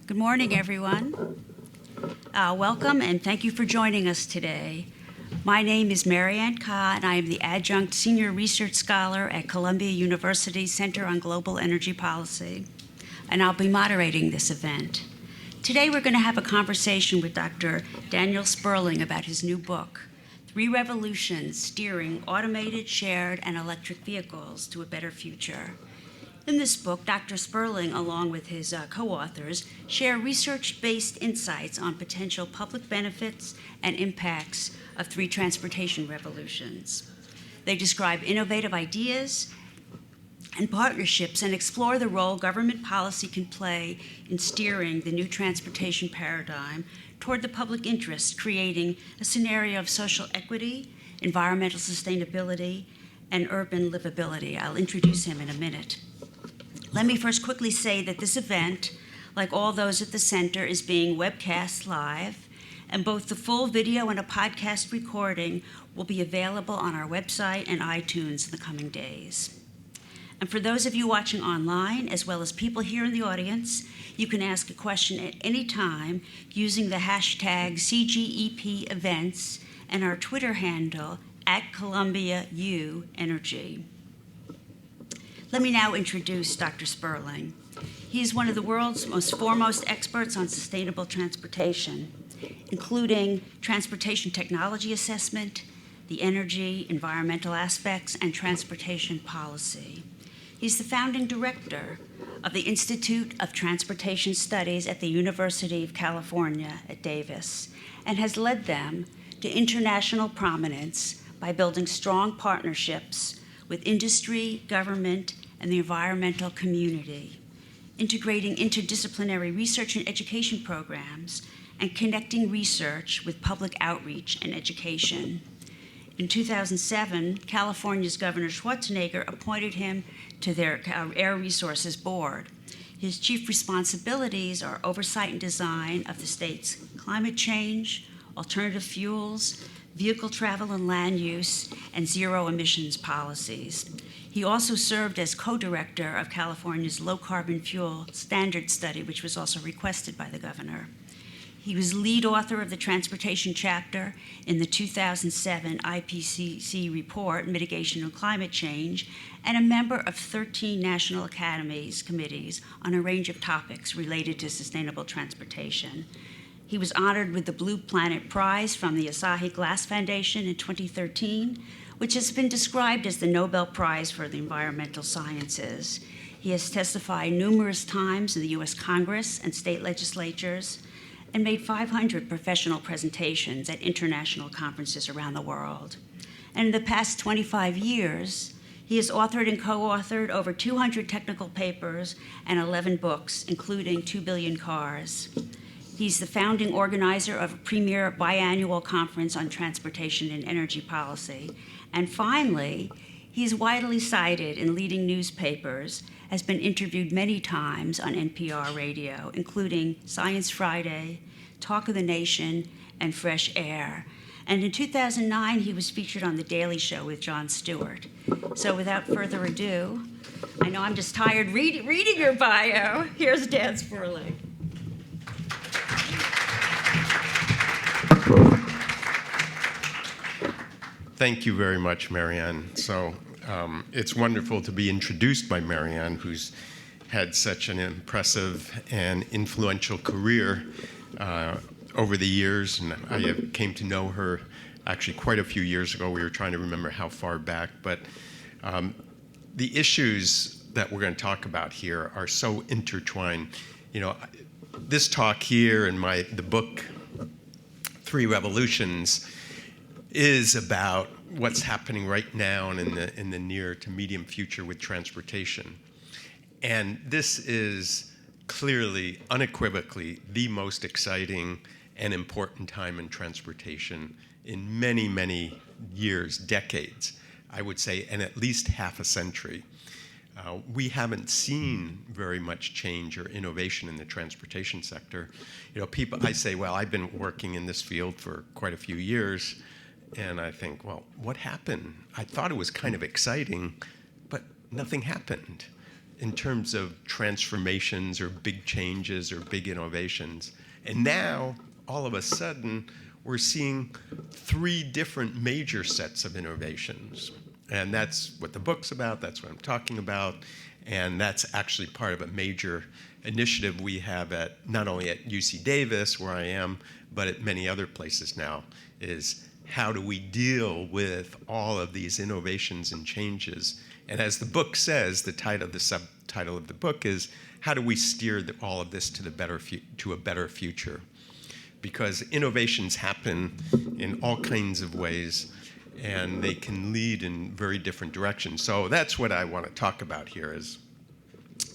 Good morning, everyone. Welcome and thank you for joining us today. My name is Marianne Ka, and I am the Adjunct Senior Research Scholar at Columbia University's Center on Global Energy Policy, and I'll be moderating this event. Today we're going to have a conversation with Dr. Daniel Sperling about his new book, 3 Revolutions: Steering Automated, Shared, and Electric Vehicles to a Better Future. In this book, Dr. Sperling, along with his co-authors, share research-based insights on potential public benefits and impacts of 3 transportation revolutions. They describe innovative ideas and partnerships and explore the role government policy can play in steering the new transportation paradigm toward the public interest, creating a scenario of social equity, environmental sustainability, and urban livability. I'll introduce him in a minute. Let me first quickly say that this event, like all those at the center, is being webcast live, and both the full video and a podcast recording will be available on our website and iTunes in the coming days. And for those of you watching online, as well as people here in the audience, you can ask a question at any time using the hashtag CGEP events and our Twitter handle @ColumbiaUEnergy. Let me now introduce Dr. Sperling. He is one of the world's most foremost experts on sustainable transportation, including transportation technology assessment, the energy, environmental aspects, and transportation policy. He's the founding director of the Institute of Transportation Studies at the University of California at Davis, and has led them to international prominence by building strong partnerships with industry, government, and the environmental community, integrating interdisciplinary research and education programs, and connecting research with public outreach and education. In 2007, California's Governor Schwarzenegger appointed him to their Air Resources Board. His chief responsibilities are oversight and design of the state's climate change, alternative fuels, vehicle travel and land use, and zero emissions policies. He also served as co-director of California's low-carbon fuel standard study, which was also requested by the governor. He was lead author of the transportation chapter in the 2007 IPCC report, Mitigation of Climate Change, and a member of 13 National Academies committees on a range of topics related to sustainable transportation. He was honored with the Blue Planet Prize from the Asahi Glass Foundation in 2013, which has been described as the Nobel Prize for the Environmental Sciences. He has testified numerous times in the U.S. Congress and state legislatures, and made 500 professional presentations at international conferences around the world. And in the past 25 years, he has authored and co-authored over 200 technical papers and 11 books, including 2 Billion Cars. He's the founding organizer of a premier biannual conference on transportation and energy policy. And finally, he's widely cited in leading newspapers, has been interviewed many times on NPR radio, including Science Friday, Talk of the Nation, and Fresh Air. And in 2009, he was featured on The Daily Show with Jon Stewart. So without further ado, I know I'm just tired reading your bio. Here's Dan Sperling. Thank you very much, Marianne. So it's wonderful to be introduced by Marianne, who's had such an impressive and influential career over the years. And I came to know her actually quite a few years ago. We were trying to remember how far back. But the issues that we're going to talk about here are so intertwined. You know, this talk here and the book, 3 Revolutions, is about what's happening right now and in the near to medium future with transportation. And this is clearly, unequivocally, the most exciting and important time in transportation in many, many years, decades, I would say, and at least half a century. We haven't seen very much change or innovation in the transportation sector. You know, I say, well, I've been working in this field for quite a few years, and I think, well, what happened? I thought it was kind of exciting, but nothing happened. in terms of transformations or big changes or big innovations. And now, all of a sudden, we're seeing 3 different major sets of innovations. And that's what the book's about, that's what I'm talking about, and that's actually part of a major initiative we have at not only at UC Davis, where I am, but at many other places now, is how do we deal with all of these innovations and changes? And as the book says, the subtitle of the book is, how do we steer all of this to a better future? Because innovations happen in all kinds of ways, and they can lead in very different directions. So that's what I want to talk about here, is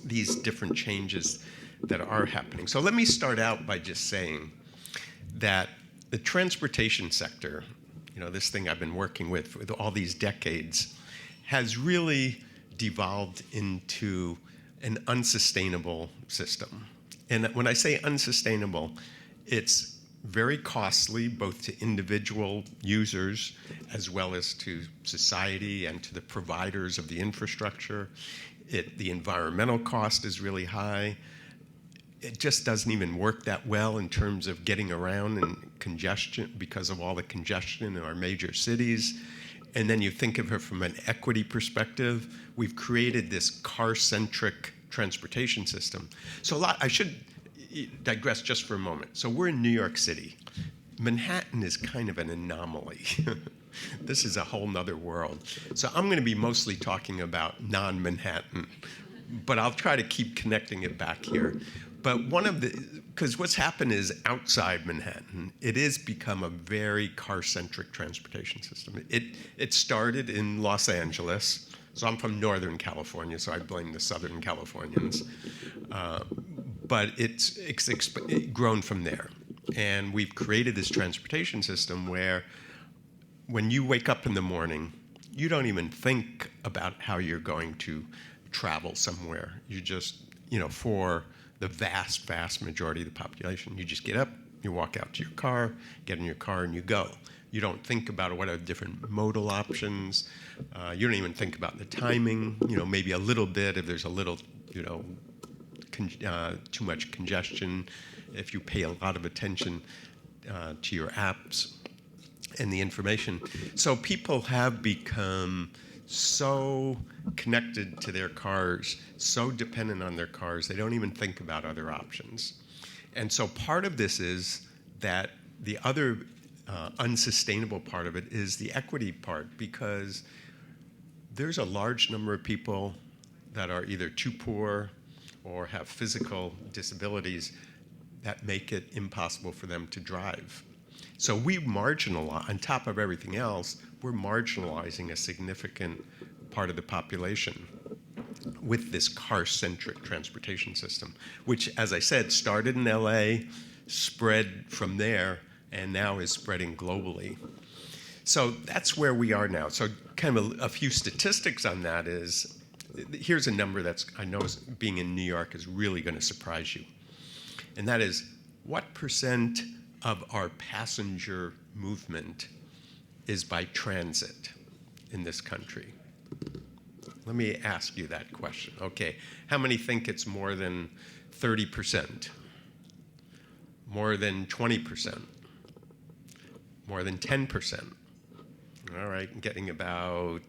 these different changes that are happening. So let me start out by just saying that the transportation sector, this thing I've been working with all these decades, has really devolved into an unsustainable system. And when I say unsustainable, it's very costly, both to individual users as well as to society and to the providers of the infrastructure. The environmental cost is really high. It just doesn't even work that well in terms of getting around and congestion, because of all the congestion in our major cities. And then you think of it from an equity perspective. We've created this car-centric transportation system. So I should digress just for a moment. So we're in New York City. Manhattan is kind of an anomaly. This is a whole nother world. So I'm going to be mostly talking about non-Manhattan, but I'll try to keep connecting it back here. But because what's happened is outside Manhattan, it has become a very car-centric transportation system. It started in Los Angeles. So I'm from Northern California, so I blame the Southern Californians. But it's grown from there. And we've created this transportation system where when you wake up in the morning, you don't even think about how you're going to travel somewhere. You just, for the vast, vast majority of the population, you just get up, you walk out to your car, get in your car, and you go. You don't think about what are the different modal options. You don't even think about the timing, maybe a little bit if there's a little, too much congestion, if you pay a lot of attention to your apps and the information. So people have become so connected to their cars, so dependent on their cars, they don't even think about other options. And so part of this is that the other unsustainable part of it is the equity part, because there's a large number of people that are either too poor or have physical disabilities that make it impossible for them to drive. So we marginalize, on top of everything else, we're marginalizing a significant part of the population with this car-centric transportation system, which, as I said, started in LA, spread from there, and now is spreading globally. So that's where we are now. So kind of a few statistics on that is, here's a number that's, I know being in New York is really going to surprise you. And that is, what percent of our passenger movement is by transit in this country? Let me ask you that question. Okay, how many think it's more than 30%? More than 20%? More than 10%? All right, I'm getting about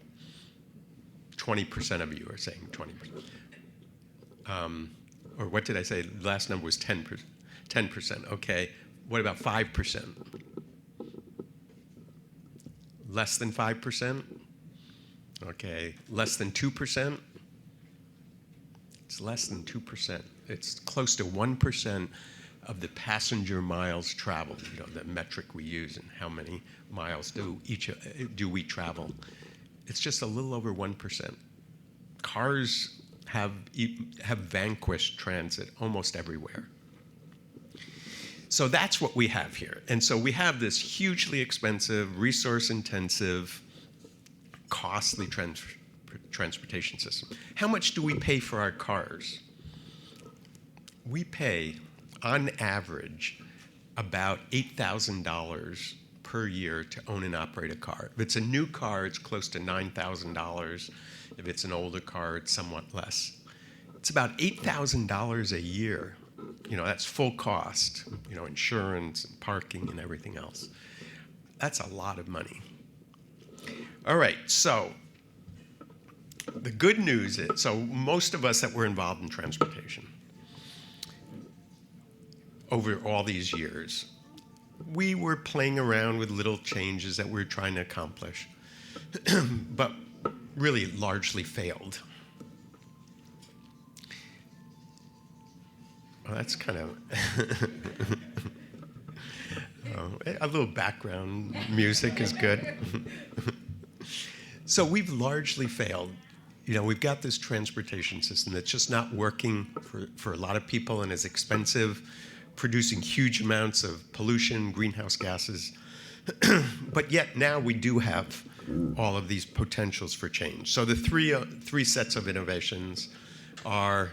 20% of you are saying 20%. Or what did I say? The last number was 10%. 10%, okay. What about 5%? Less than 5%? Okay, less than 2%? It's less than 2%. It's close to 1% of the passenger miles traveled, the metric we use, and how many miles do we travel. It's just a little over 1%. Cars have vanquished transit almost everywhere. So that's what we have here. And so we have this hugely expensive, resource-intensive, costly transportation system. How much do we pay for our cars? We pay, on average, about $8,000 per year to own and operate a car. If it's a new car, it's close to $9,000. If it's an older car, it's somewhat less. It's about $8,000 a year. That's full cost, insurance and parking and everything else. That's a lot of money. All right, so the good news is, so most of us that were involved in transportation over all these years, we were playing around with little changes that we were trying to accomplish, but really largely failed. Well, that's kind of a little background music is good. So we've largely failed. We've got this transportation system that's just not working for a lot of people and is expensive, producing huge amounts of pollution, greenhouse gases. But yet now we do have all of these potentials for change. So the three sets of innovations are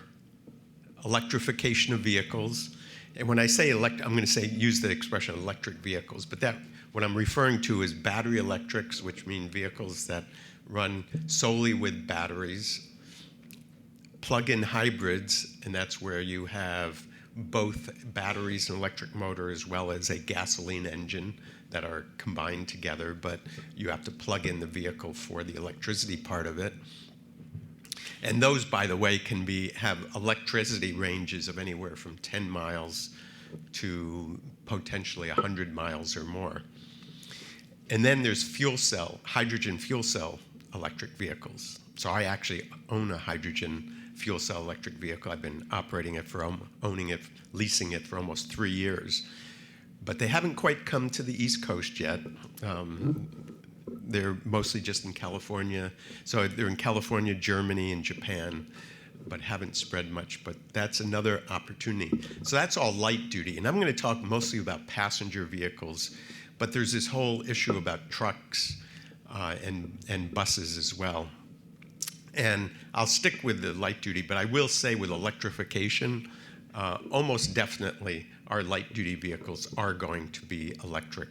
electrification of vehicles. And when I say I'm going to use the expression electric vehicles, but what I'm referring to is battery electrics, which mean vehicles that run solely with batteries, plug-in hybrids, and that's where you have both batteries and electric motor as well as a gasoline engine that are combined together, but you have to plug in the vehicle for the electricity part of it. And those, by the way, have electricity ranges of anywhere from 10 miles to potentially 100 miles or more. And then there's hydrogen fuel cell electric vehicles. So I actually own a hydrogen fuel cell electric vehicle. I've been leasing it for almost 3 years. But they haven't quite come to the East Coast yet. They're mostly just in California. So they're in California, Germany, and Japan, but haven't spread much. But that's another opportunity. So that's all light duty. And I'm going to talk mostly about passenger vehicles. But there's this whole issue about trucks and buses as well. And I'll stick with the light duty, but I will say with electrification, almost definitely our light duty vehicles are going to be electric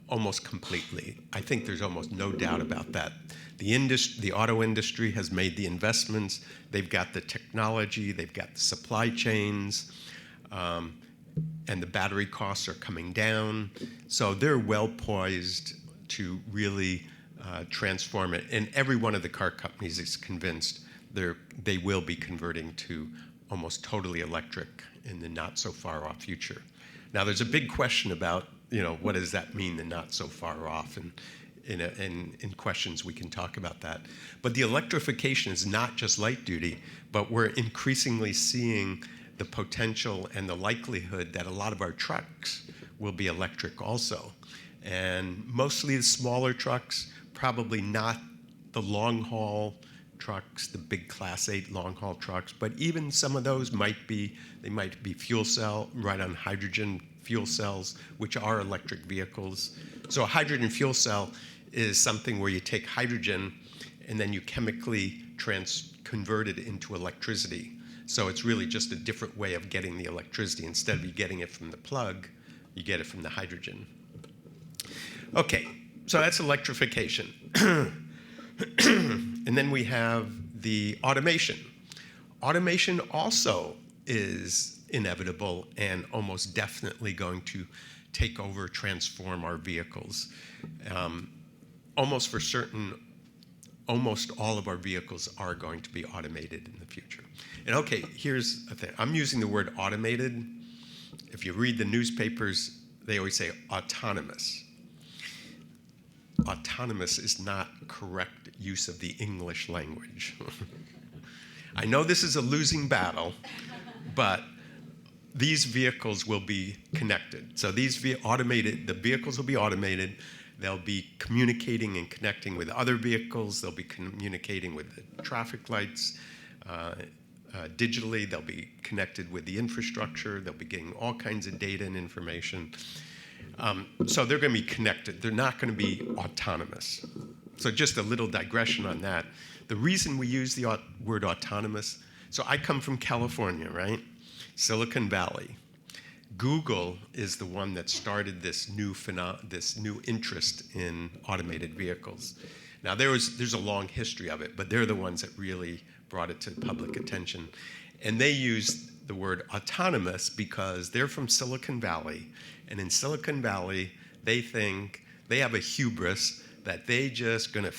almost completely. I think there's almost no doubt about that. The auto industry has made the investments. They've got the technology. They've got the supply chains. And the battery costs are coming down. So they're well poised to really transform it. And every one of the car companies is convinced they will be converting to almost totally electric in the not so far off future. Now there's a big question about, what does that mean, the not so far off? And in questions we can talk about that. But the electrification is not just light duty, but we're increasingly seeing the potential and the likelihood that a lot of our trucks will be electric also. And mostly the smaller trucks, probably not the long-haul trucks, the big Class 8 long-haul trucks, but even some of those might be fuel cell, right on hydrogen fuel cells, which are electric vehicles. So a hydrogen fuel cell is something where you take hydrogen and then you chemically convert it into electricity. So it's really just a different way of getting the electricity. Instead of you getting it from the plug, you get it from the hydrogen. Okay, so that's electrification. And then we have the automation. Automation also is inevitable and almost definitely going to take over, transform our vehicles. Almost for certain, almost all of our vehicles are going to be automated in the future. And okay, here's the thing. I'm using the word automated. If you read the newspapers, they always say autonomous. Autonomous is not correct use of the English language. I know this is a losing battle, but these vehicles will be connected. So the vehicles will be automated. They'll be communicating and connecting with other vehicles. They'll be communicating with the traffic lights. Digitally, they'll be connected with the infrastructure. They'll be getting all kinds of data and information. So they're going to be connected. They're not going to be autonomous. So just a little digression on that. The reason we use the word autonomous, so I come from California, right? Silicon Valley. Google is the one that started this new interest in automated vehicles. Now, there's a long history of it, but they're the ones that really brought it to public attention. And they used the word autonomous because they're from Silicon Valley. And in Silicon Valley, they think they have a hubris that they just going to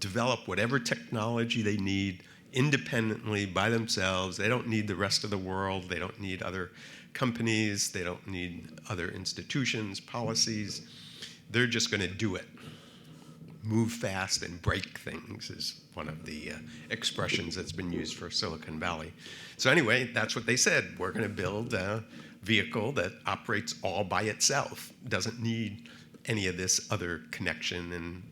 develop whatever technology they need independently by themselves. They don't need the rest of the world. They don't need other companies. They don't need other institutions, policies. They're just going to do it. Move fast and break things is one of the expressions that's been used for Silicon Valley. So anyway, that's what they said. We're going to build a vehicle that operates all by itself, doesn't need any of this other connection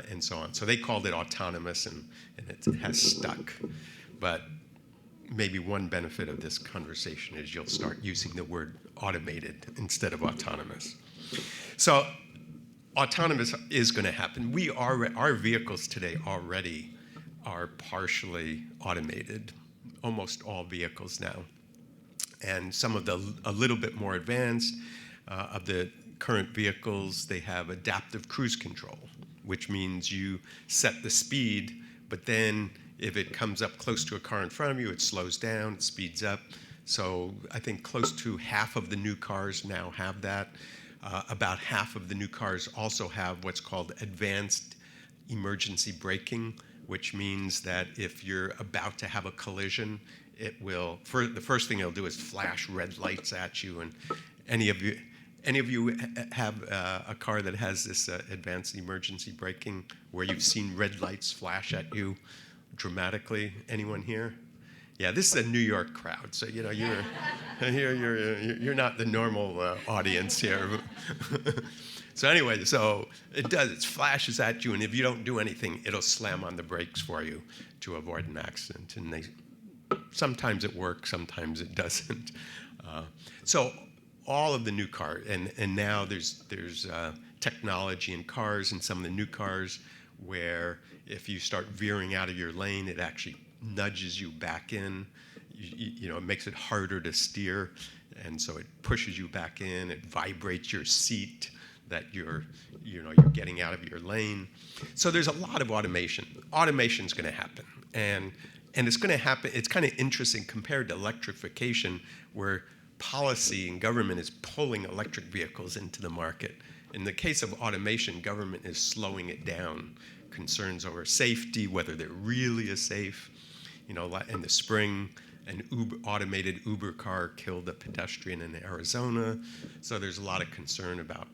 and so on. So they called it autonomous, and it has stuck. But maybe one benefit of this conversation is you'll start using the word automated instead of autonomous. So autonomous is going to happen. Our vehicles today already are partially automated, almost all vehicles now. And some of a little bit more advanced of the current vehicles, they have adaptive cruise control, which means you set the speed, but then if it comes up close to a car in front of you, it slows down, it speeds up. So I think close to half of the new cars now have that. About half of the new cars also have what's called advanced emergency braking, which means that if you're about to have a collision, it will, the first thing it'll do is flash red lights at you. And any of you have a car that has this advanced emergency braking where you've seen red lights flash at you dramatically? Anyone here? Yeah, this is a New York crowd, so you're not the normal audience here. So anyway, so it flashes at you, and if you don't do anything, it'll slam on the brakes for you to avoid an accident. And sometimes it works, sometimes it doesn't. So all of the new cars, and now there's technology in cars, and some of the new cars where if you start veering out of your lane, it actually nudges you back in. It makes it harder to steer, and so it pushes you back in. It vibrates your seat that you're getting out of your lane. So there's a lot of automation. Automation's going to happen, and it's going to happen. It's kind of interesting compared to electrification, where policy and government is pulling electric vehicles into the market. In the case of automation, government is slowing it down. Concerns over safety, whether they're really safe. In the spring, an automated Uber car killed a pedestrian in Arizona. So there's a lot of concern about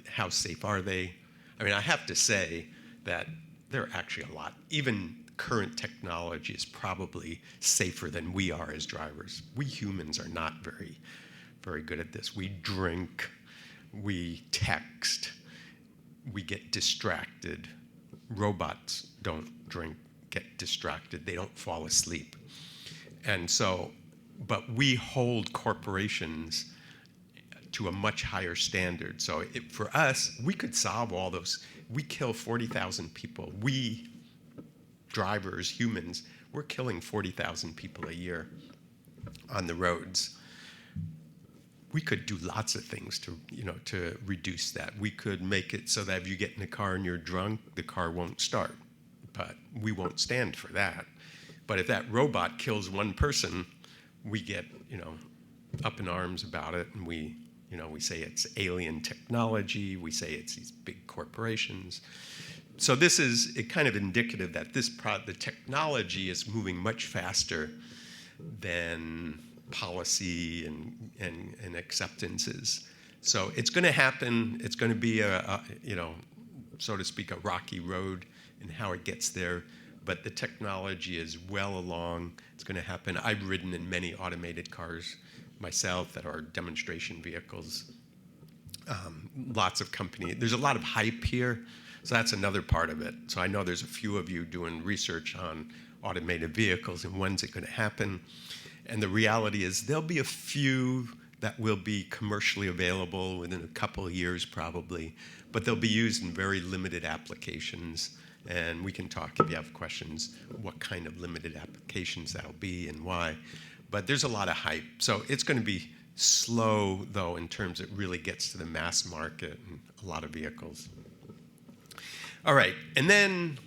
how safe are they. I mean, I have to say that they're actually a lot. Even current technology is probably safer than we are as drivers. We humans are not very, very good at this. We drink, we text, we get distracted. Robots don't drink, get distracted, they don't fall asleep. And so, but we hold corporations to a much higher standard. So for us, we could solve all those. We kill 40,000 people. We, drivers, humans, we're killing 40,000 people a year on the roads. We could do lots of things to reduce that. We could make it so that if you get in a car and you're drunk, the car won't start. But we won't stand for that. But if that robot kills one person, we get, up in arms about it, and we say it's alien technology. We say it's these big corporations. So this is kind of indicative that the technology is moving much faster than policy and acceptances. So it's going to happen. It's going to be so to speak, a rocky road in how it gets there. But the technology is well along. It's going to happen. I've ridden in many automated cars myself that are demonstration vehicles. Lots of companies. There's a lot of hype here. So that's another part of it. So I know there's a few of you doing research on automated vehicles and when's it going to happen. And the reality is there'll be a few that will be commercially available within a couple of years probably, but they'll be used in very limited applications. And we can talk, if you have questions, what kind of limited applications that'll be and why. But there's a lot of hype. So it's going to be slow, though, in terms it really gets to the mass market and a lot of vehicles. All right, and then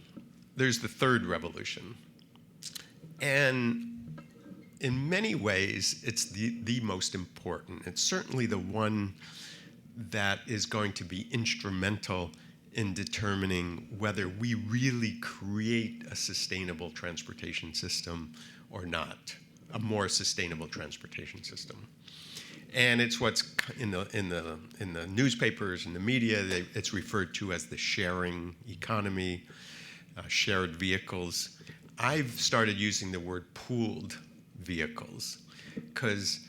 there's the third revolution. And in many ways, it's the most important. It's certainly the one that is going to be instrumental in determining whether we really create a sustainable transportation system or not, a more sustainable transportation system. And it's what's in the newspapers and the media. It's referred to as the sharing economy, shared vehicles. I've started using the word pooled vehicles because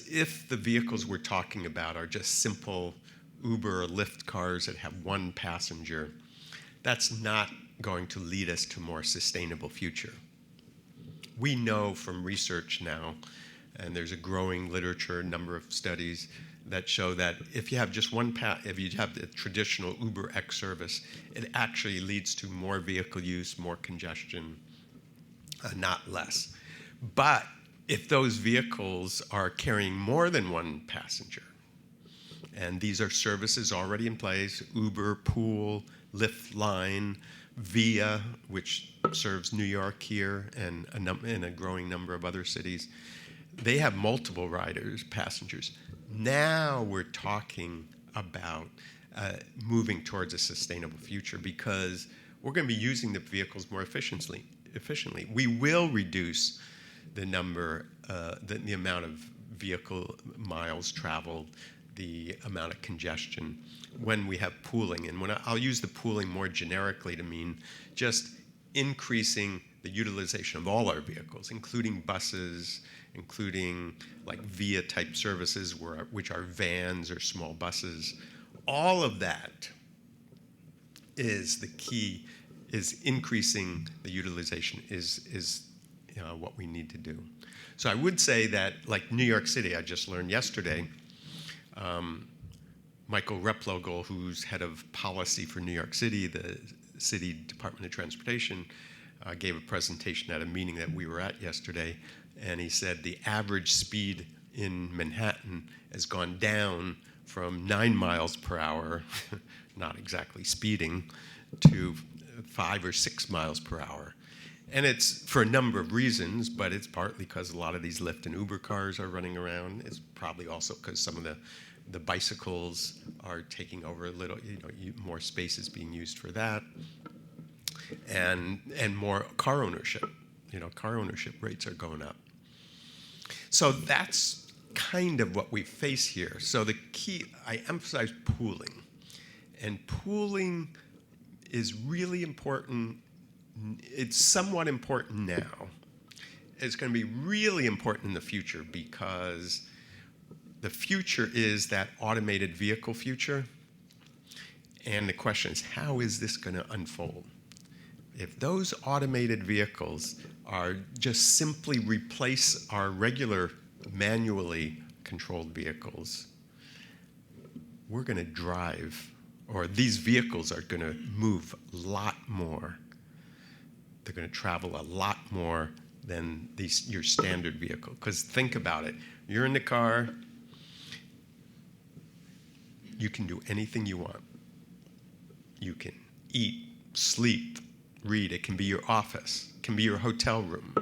if the vehicles we're talking about are just simple Uber or Lyft cars that have one passenger, that's not going to lead us to a more sustainable future. We know from research now, and there's a growing literature, number of studies that show that if you have just one if you have the traditional Uber X service, it actually leads to more vehicle use, more congestion, not less. But if those vehicles are carrying more than one passenger, and these are services already in place, Uber, Pool, Lyft Line, Via, which serves New York here and a growing number of other cities, they have multiple riders, passengers. Now we're talking about moving towards a sustainable future because we're going to be using the vehicles more efficiently. We will reduce the number, the amount of vehicle miles traveled, the amount of congestion when we have pooling. And I'll use the pooling more generically to mean just increasing the utilization of all our vehicles, including buses, including like Via type services, which are vans or small buses. All of that is the key, is increasing the utilization is what we need to do. So I would say that, like New York City, I just learned yesterday, Michael Replogle, who's head of policy for New York City, the City Department of Transportation, gave a presentation at a meeting that we were at yesterday, and he said the average speed in Manhattan has gone down from 9 miles per hour, not exactly speeding, to 5 or 6 miles per hour. And it's for a number of reasons, but it's partly because a lot of these Lyft and Uber cars are running around. It's probably also because some of the bicycles are taking over a little, more space is being used for that. And more car ownership. Car ownership rates are going up. So that's kind of what we face here. So the key, I emphasize pooling. And pooling is really important. It's somewhat important now. It's going to be really important in the future because the future is that automated vehicle future. And the question is, how is this going to unfold? If those automated vehicles are just simply replace our regular manually controlled vehicles, we're going to drive, or these vehicles are going to move a lot more. They're going to travel a lot more than your standard vehicle. Because think about it. You're in the car. You can do anything you want. You can eat, sleep, read. It can be your office. It can be your hotel room.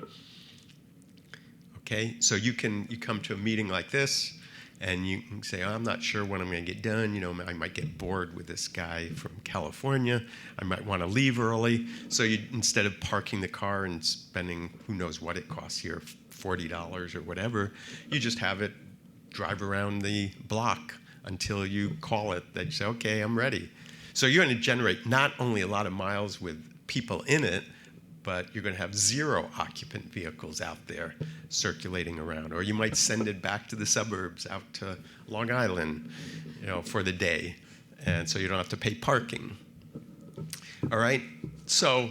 Okay? So you come to a meeting like this, and you can say, I'm not sure when I'm going to get done. I might get bored with this guy from California. I might want to leave early. So instead of parking the car and spending who knows what it costs here, $40 or whatever, you just have it drive around the block until you call it that you say, okay, I'm ready. So you're going to generate not only a lot of miles with people in it, but you're going to have 0 occupant vehicles out there circulating around. Or you might send it back to the suburbs, out to Long Island, for the day. And so you don't have to pay parking. All right? So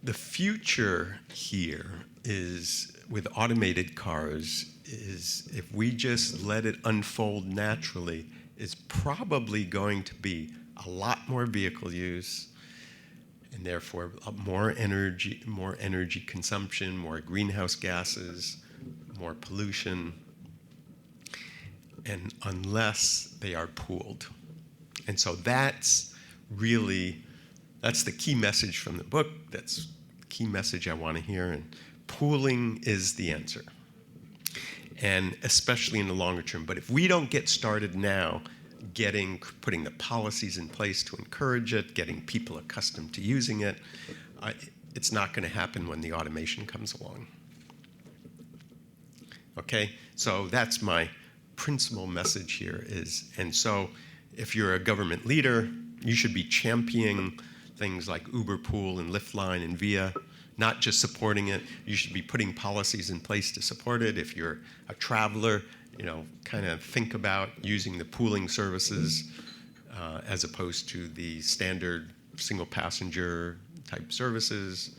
the future here is, with automated cars, is if we just let it unfold naturally, is probably going to be a lot more vehicle use, and therefore more energy consumption, more greenhouse gases, more pollution, and unless they are pooled. And so that's really That's the key message from the book. That's the key message I want to hear. And pooling is the answer, and especially in the longer term. But if we don't get started now, putting the policies in place to encourage it, getting people accustomed to using it, it's not going to happen when the automation comes along. Okay, so that's my principal message here is, and so if you're a government leader, you should be championing things like Uber Pool and Lyft Line and Via, not just supporting it. You should be putting policies in place to support it. If you're a traveler, kind of think about using the pooling services as opposed to the standard single passenger type services.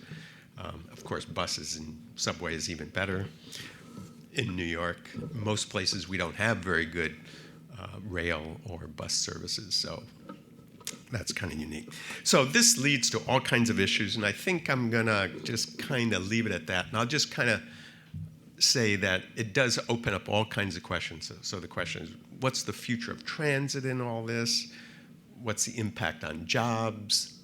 Of course, buses and subway is even better. In New York, most places we don't have very good rail or bus services, so that's kind of unique. So this leads to all kinds of issues, and I think I'm gonna just kind of leave it at that. And I'll just kind of say that it does open up all kinds of questions. So the question is, what's the future of transit in all this? What's the impact on jobs?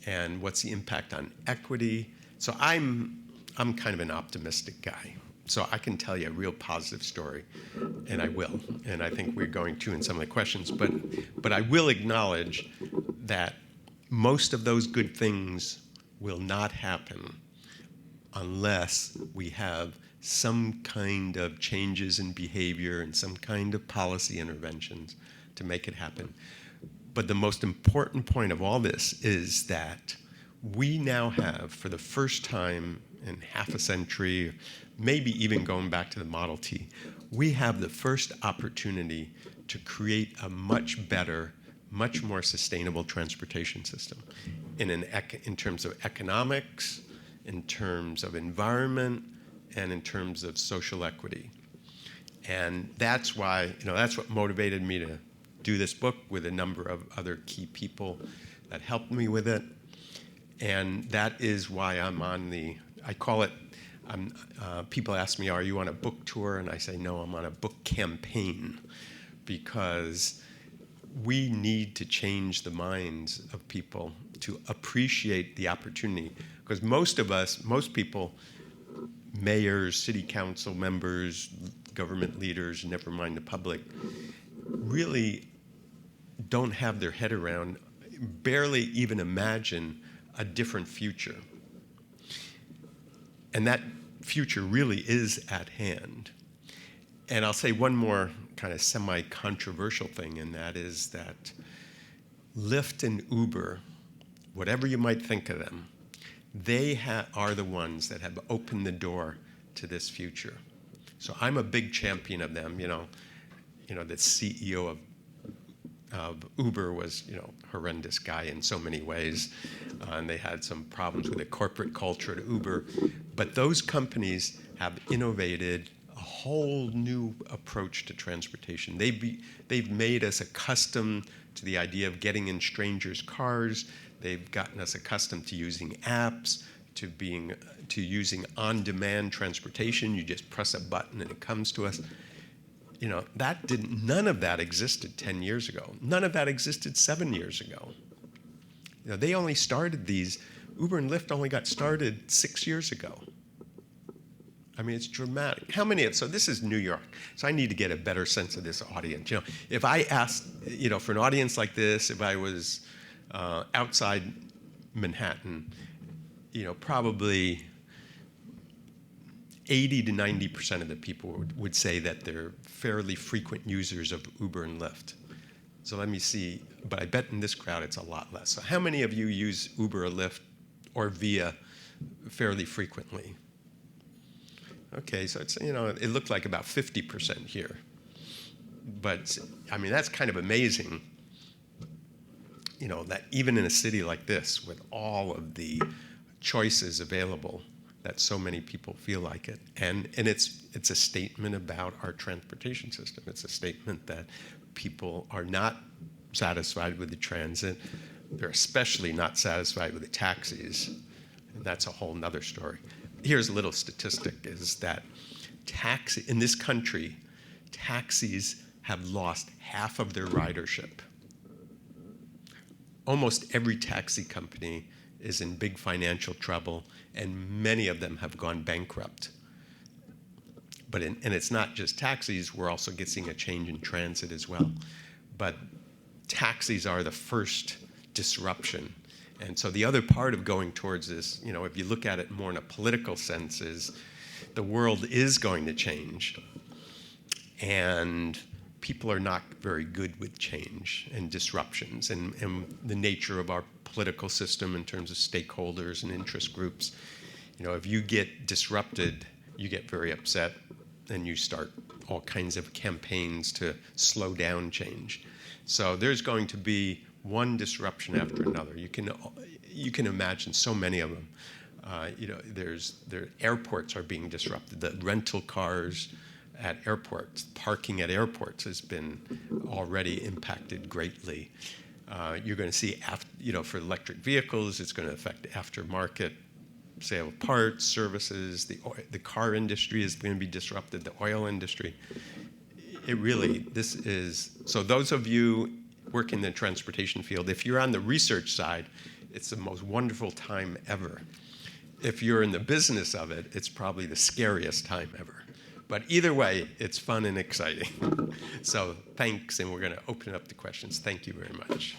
And what's the impact on equity? So I'm kind of an optimistic guy. So I can tell you a real positive story, and I will. And I think we're going to in some of the questions. But I will acknowledge that most of those good things will not happen unless we have some kind of changes in behavior and some kind of policy interventions to make it happen. But the most important point of all this is that we now have, for the first time in half a century, maybe even going back to the Model T, we have the first opportunity to create a much better, much more sustainable transportation system in terms of economics, in terms of environment, and in terms of social equity. And that's why, that's what motivated me to do this book with a number of other key people that helped me with it. And that is why I'm on I call it, people ask me, are you on a book tour? And I say, no, I'm on a book campaign, because we need to change the minds of people to appreciate the opportunity. Because most people, mayors, city council members, government leaders, never mind the public, really don't have their head around, barely even imagine a different future. And that future really is at hand. And I'll say one more kind of semi-controversial thing, and that is that Lyft and Uber, whatever you might think of them, they are the ones that have opened the door to this future. So I'm a big champion of them. The CEO of Uber was, horrendous guy in so many ways, and they had some problems with the corporate culture at Uber. But those companies have innovated a whole new approach to transportation. They've made us accustomed to the idea of getting in strangers' cars. They've gotten us accustomed to using apps, to using on-demand transportation. You just press a button and it comes to us. None of that existed 10 years ago. None of that existed 7 years ago. They only started these, Uber and Lyft only got started 6 years ago. I mean, it's dramatic. So this is New York, so I need to get a better sense of this audience. If I asked, for an audience like this, if I was outside Manhattan, probably 80 to 90% of the people would say that they're fairly frequent users of Uber and Lyft. So let me see, but I bet in this crowd it's a lot less. So how many of you use Uber or Lyft or Via fairly frequently? Okay, so it's, it looked like about 50% here. But, I mean, that's kind of amazing, that even in a city like this, with all of the choices available, that so many people feel like it. And it's a statement about our transportation system. It's a statement that people are not satisfied with the transit. They're especially not satisfied with the taxis. And that's a whole nother story. Here's a little statistic, is that in this country, taxis have lost half of their ridership. almost every taxi company is in big financial trouble, and many of them have gone bankrupt. And it's not just taxis, we're also getting a change in transit as well. But taxis are the first disruption. And so the other part of going towards this, if you look at it more in a political sense, is the world is going to change. And people are not very good with change and disruptions and the nature of our political system in terms of stakeholders and interest groups. If you get disrupted, you get very upset and you start all kinds of campaigns to slow down change. So there's going to be one disruption after another. You can imagine so many of them. Airports are being disrupted. The rental cars at airports, parking at airports has been already impacted greatly. You're going to see, for electric vehicles, it's going to affect aftermarket sale of parts, services. The car industry is going to be disrupted. The oil industry. So those of you working in the transportation field, if you're on the research side, it's the most wonderful time ever. If you're in the business of it, it's probably the scariest time ever. But either way, it's fun and exciting. So thanks, and we're going to open it up to questions. Thank you very much.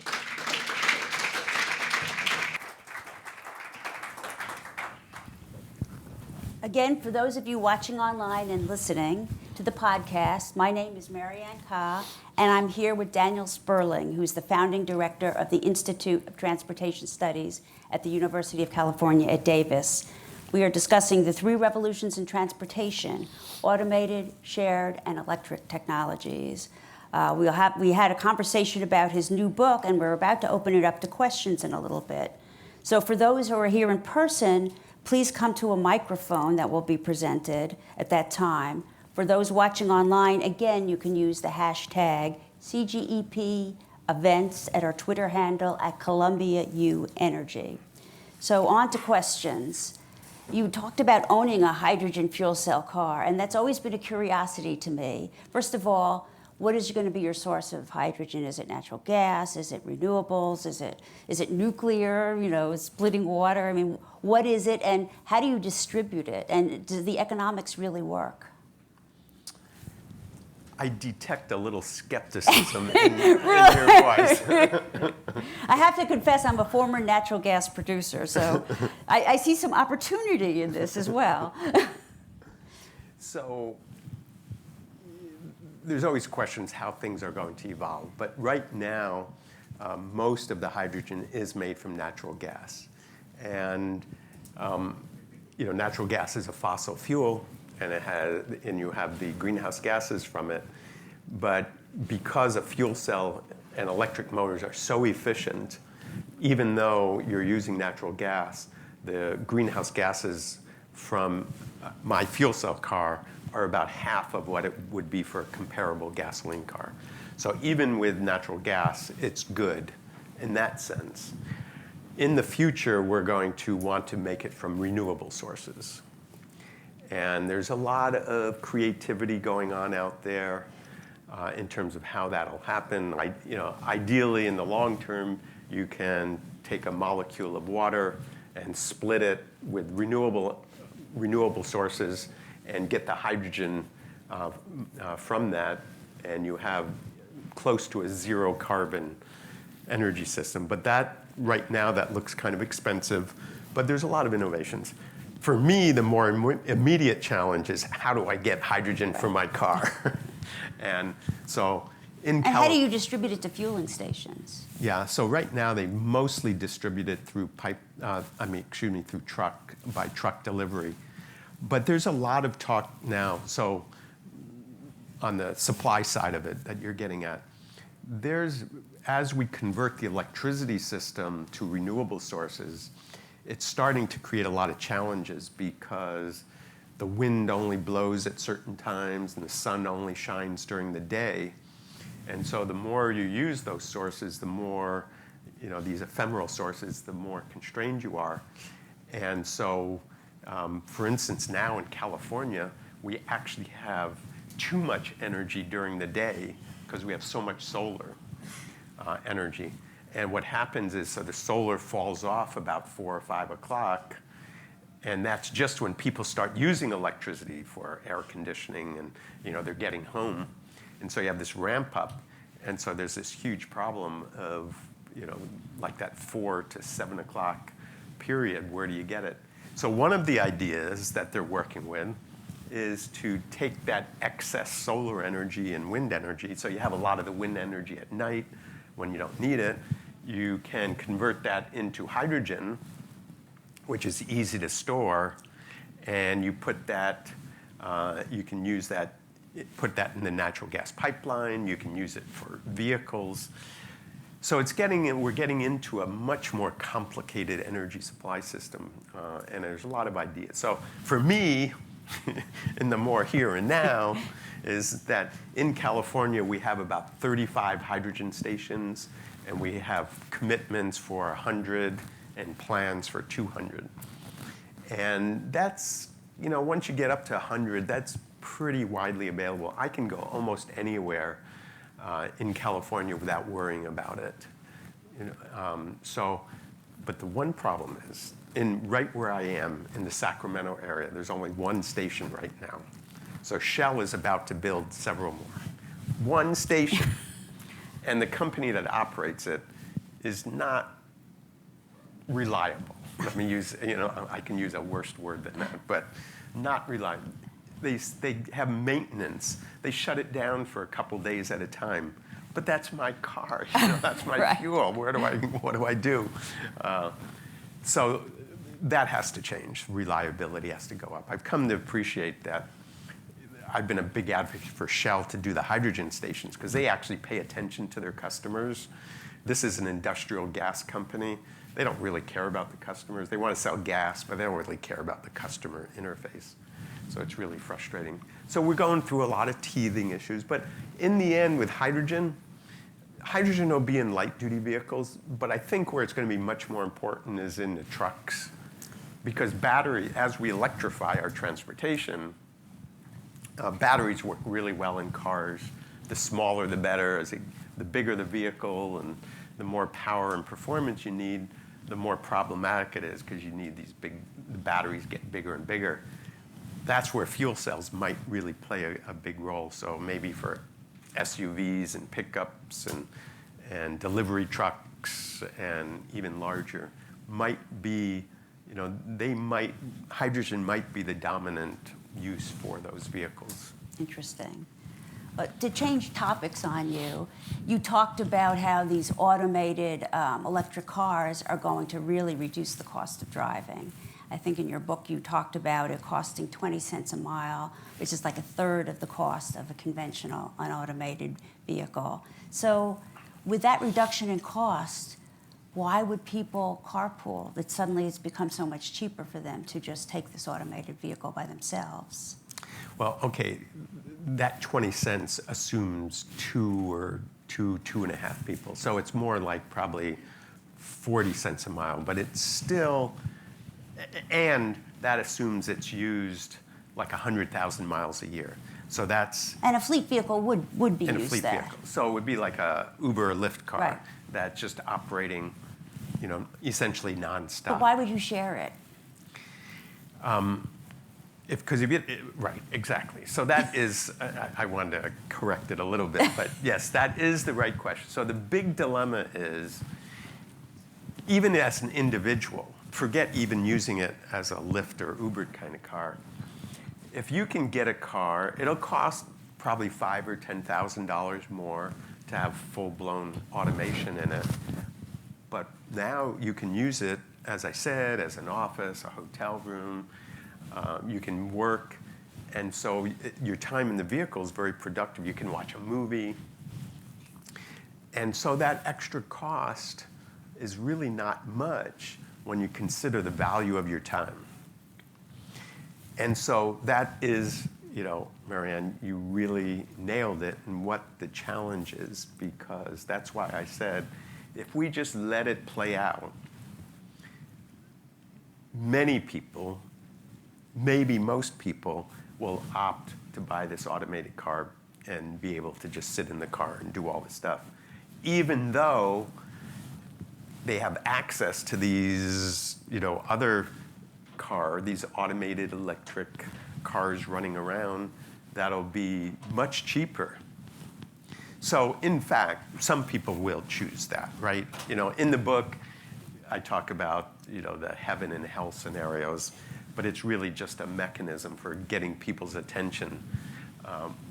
Again, for those of you watching online and listening to the podcast, my name is Marianne Ka, and I'm here with Daniel Sperling, who's the founding director of the Institute of Transportation Studies at the University of California at Davis. We are discussing the three revolutions in transportation: automated, shared, and electric technologies. We had a conversation about his new book, and we're about to open it up to questions in a little bit. So for those who are here in person, please come to a microphone that will be presented at that time. For those watching online, again, you can use the hashtag CGEP events at our Twitter handle at Columbia U Energy. So on to questions. You talked about owning a hydrogen fuel cell car, and that's always been a curiosity to me. First of all, what is going to be your source of hydrogen? Is it natural gas? Is it renewables? Is it nuclear, splitting water? I mean, what is it, and how do you distribute it? And do the economics really work? I detect a little skepticism in your voice. I have to confess, I'm a former natural gas producer, so I see some opportunity in this as well. So there's always questions how things are going to evolve. But right now, most of the hydrogen is made from natural gas. And natural gas is a fossil fuel, and you have the greenhouse gases from it. But because a fuel cell and electric motors are so efficient, even though you're using natural gas, the greenhouse gases from my fuel cell car are about half of what it would be for a comparable gasoline car. So even with natural gas, it's good in that sense. In the future, we're going to want to make it from renewable sources. And there's a lot of creativity going on out there in terms of how that'll happen. Ideally, in the long term, you can take a molecule of water and split it with renewable sources and get the hydrogen from that, and you have close to a zero carbon energy system. But right now, that looks kind of expensive, but there's a lot of innovations. For me, the more immediate challenge is how do I get hydrogen for my car? And so how do you distribute it to fueling stations? Yeah, so right now they mostly distribute it through by truck delivery. But there's a lot of talk now, so on the supply side of it that you're getting at, as we convert the electricity system to renewable sources, it's starting to create a lot of challenges because the wind only blows at certain times and the sun only shines during the day. And so the more you use those sources, the more, these ephemeral sources, the more constrained you are. And so, for instance, now in California, we actually have too much energy during the day because we have so much solar energy. And what happens is, so the solar falls off about 4 or 5 o'clock, and that's just when people start using electricity for air conditioning and, they're getting home. And so you have this ramp up. And so there's this huge problem of, like that 4 to 7 o'clock period, where do you get it? So one of the ideas that they're working with is to take that excess solar energy and wind energy, so you have a lot of the wind energy at night when you don't need it, you can convert that into hydrogen, which is easy to store, and you put that, you can use that, put that in the natural gas pipeline, you can use it for vehicles. So we're getting into a much more complicated energy supply system, and there's a lot of ideas. So for me, in the more here and now, is that in California we have about 35 hydrogen stations, and we have commitments for 100 and plans for 200. And that's, once you get up to 100, that's pretty widely available. I can go almost anywhere in California without worrying about it. But the one problem is, right where I am in the Sacramento area, there's only one station right now. So Shell is about to build several more. One station. And the company that operates it is not reliable. Let me use, I can use a worse word than that, but not reliable. They have maintenance. They shut it down for a couple days at a time. But that's my car, that's my Right. fuel. What do I do? So that has to change. Reliability has to go up. I've come to appreciate that. I've been a big advocate for Shell to do the hydrogen stations because they actually pay attention to their customers. This is an industrial gas company. They don't really care about the customers. They want to sell gas, but they don't really care about the customer interface. So it's really frustrating. So we're going through a lot of teething issues. But in the end, with hydrogen will be in light-duty vehicles. But I think where it's going to be much more important is in the trucks. Because as we electrify our transportation, batteries work really well in cars. The smaller, the better. The bigger the vehicle and the more power and performance you need, the more problematic it is because you need the batteries get bigger and bigger. That's where fuel cells might really play a big role. So maybe for SUVs and pickups and delivery trucks and even larger might be, hydrogen might be the dominant use for those vehicles. Interesting. To change topics on you, you talked about how these automated electric cars are going to really reduce the cost of driving. I think in your book you talked about it costing 20 cents a mile, which is like a third of the cost of a conventional unautomated vehicle. So with that reduction in cost, why would people carpool that suddenly it's become so much cheaper for them to just take this automated vehicle by themselves? Well, okay, that 20 cents assumes 2.5 people. So it's more like probably 40 cents a mile, but it's still, and that assumes it's used like 100,000 miles a year. So that's... And a fleet vehicle would be in used a fleet there. vehicle. So it would be like a Uber or Lyft car Right. that's just operating, essentially nonstop. But why would you share it? Right, exactly. So that is, I wanted to correct it a little bit, but yes, that is the right question. So the big dilemma is, even as an individual, forget even using it as a Lyft or Uber kind of car. If you can get a car, it'll cost probably $5,000 or $10,000 more to have full-blown automation in it. But now you can use it, as I said, as an office, a hotel room. You can work, and so your time in the vehicle is very productive. You can watch a movie. And so that extra cost is really not much when you consider the value of your time. And so that is, Marianne, you really nailed it and what the challenge is, because that's why I said, if we just let it play out, many people, maybe most people, will opt to buy this automated car and be able to just sit in the car and do all this stuff. Even though they have access to these, other these automated electric cars running around, that'll be much cheaper. So in fact, some people will choose that, right? In the book, I talk about, the heaven and hell scenarios, but it's really just a mechanism for getting people's attention,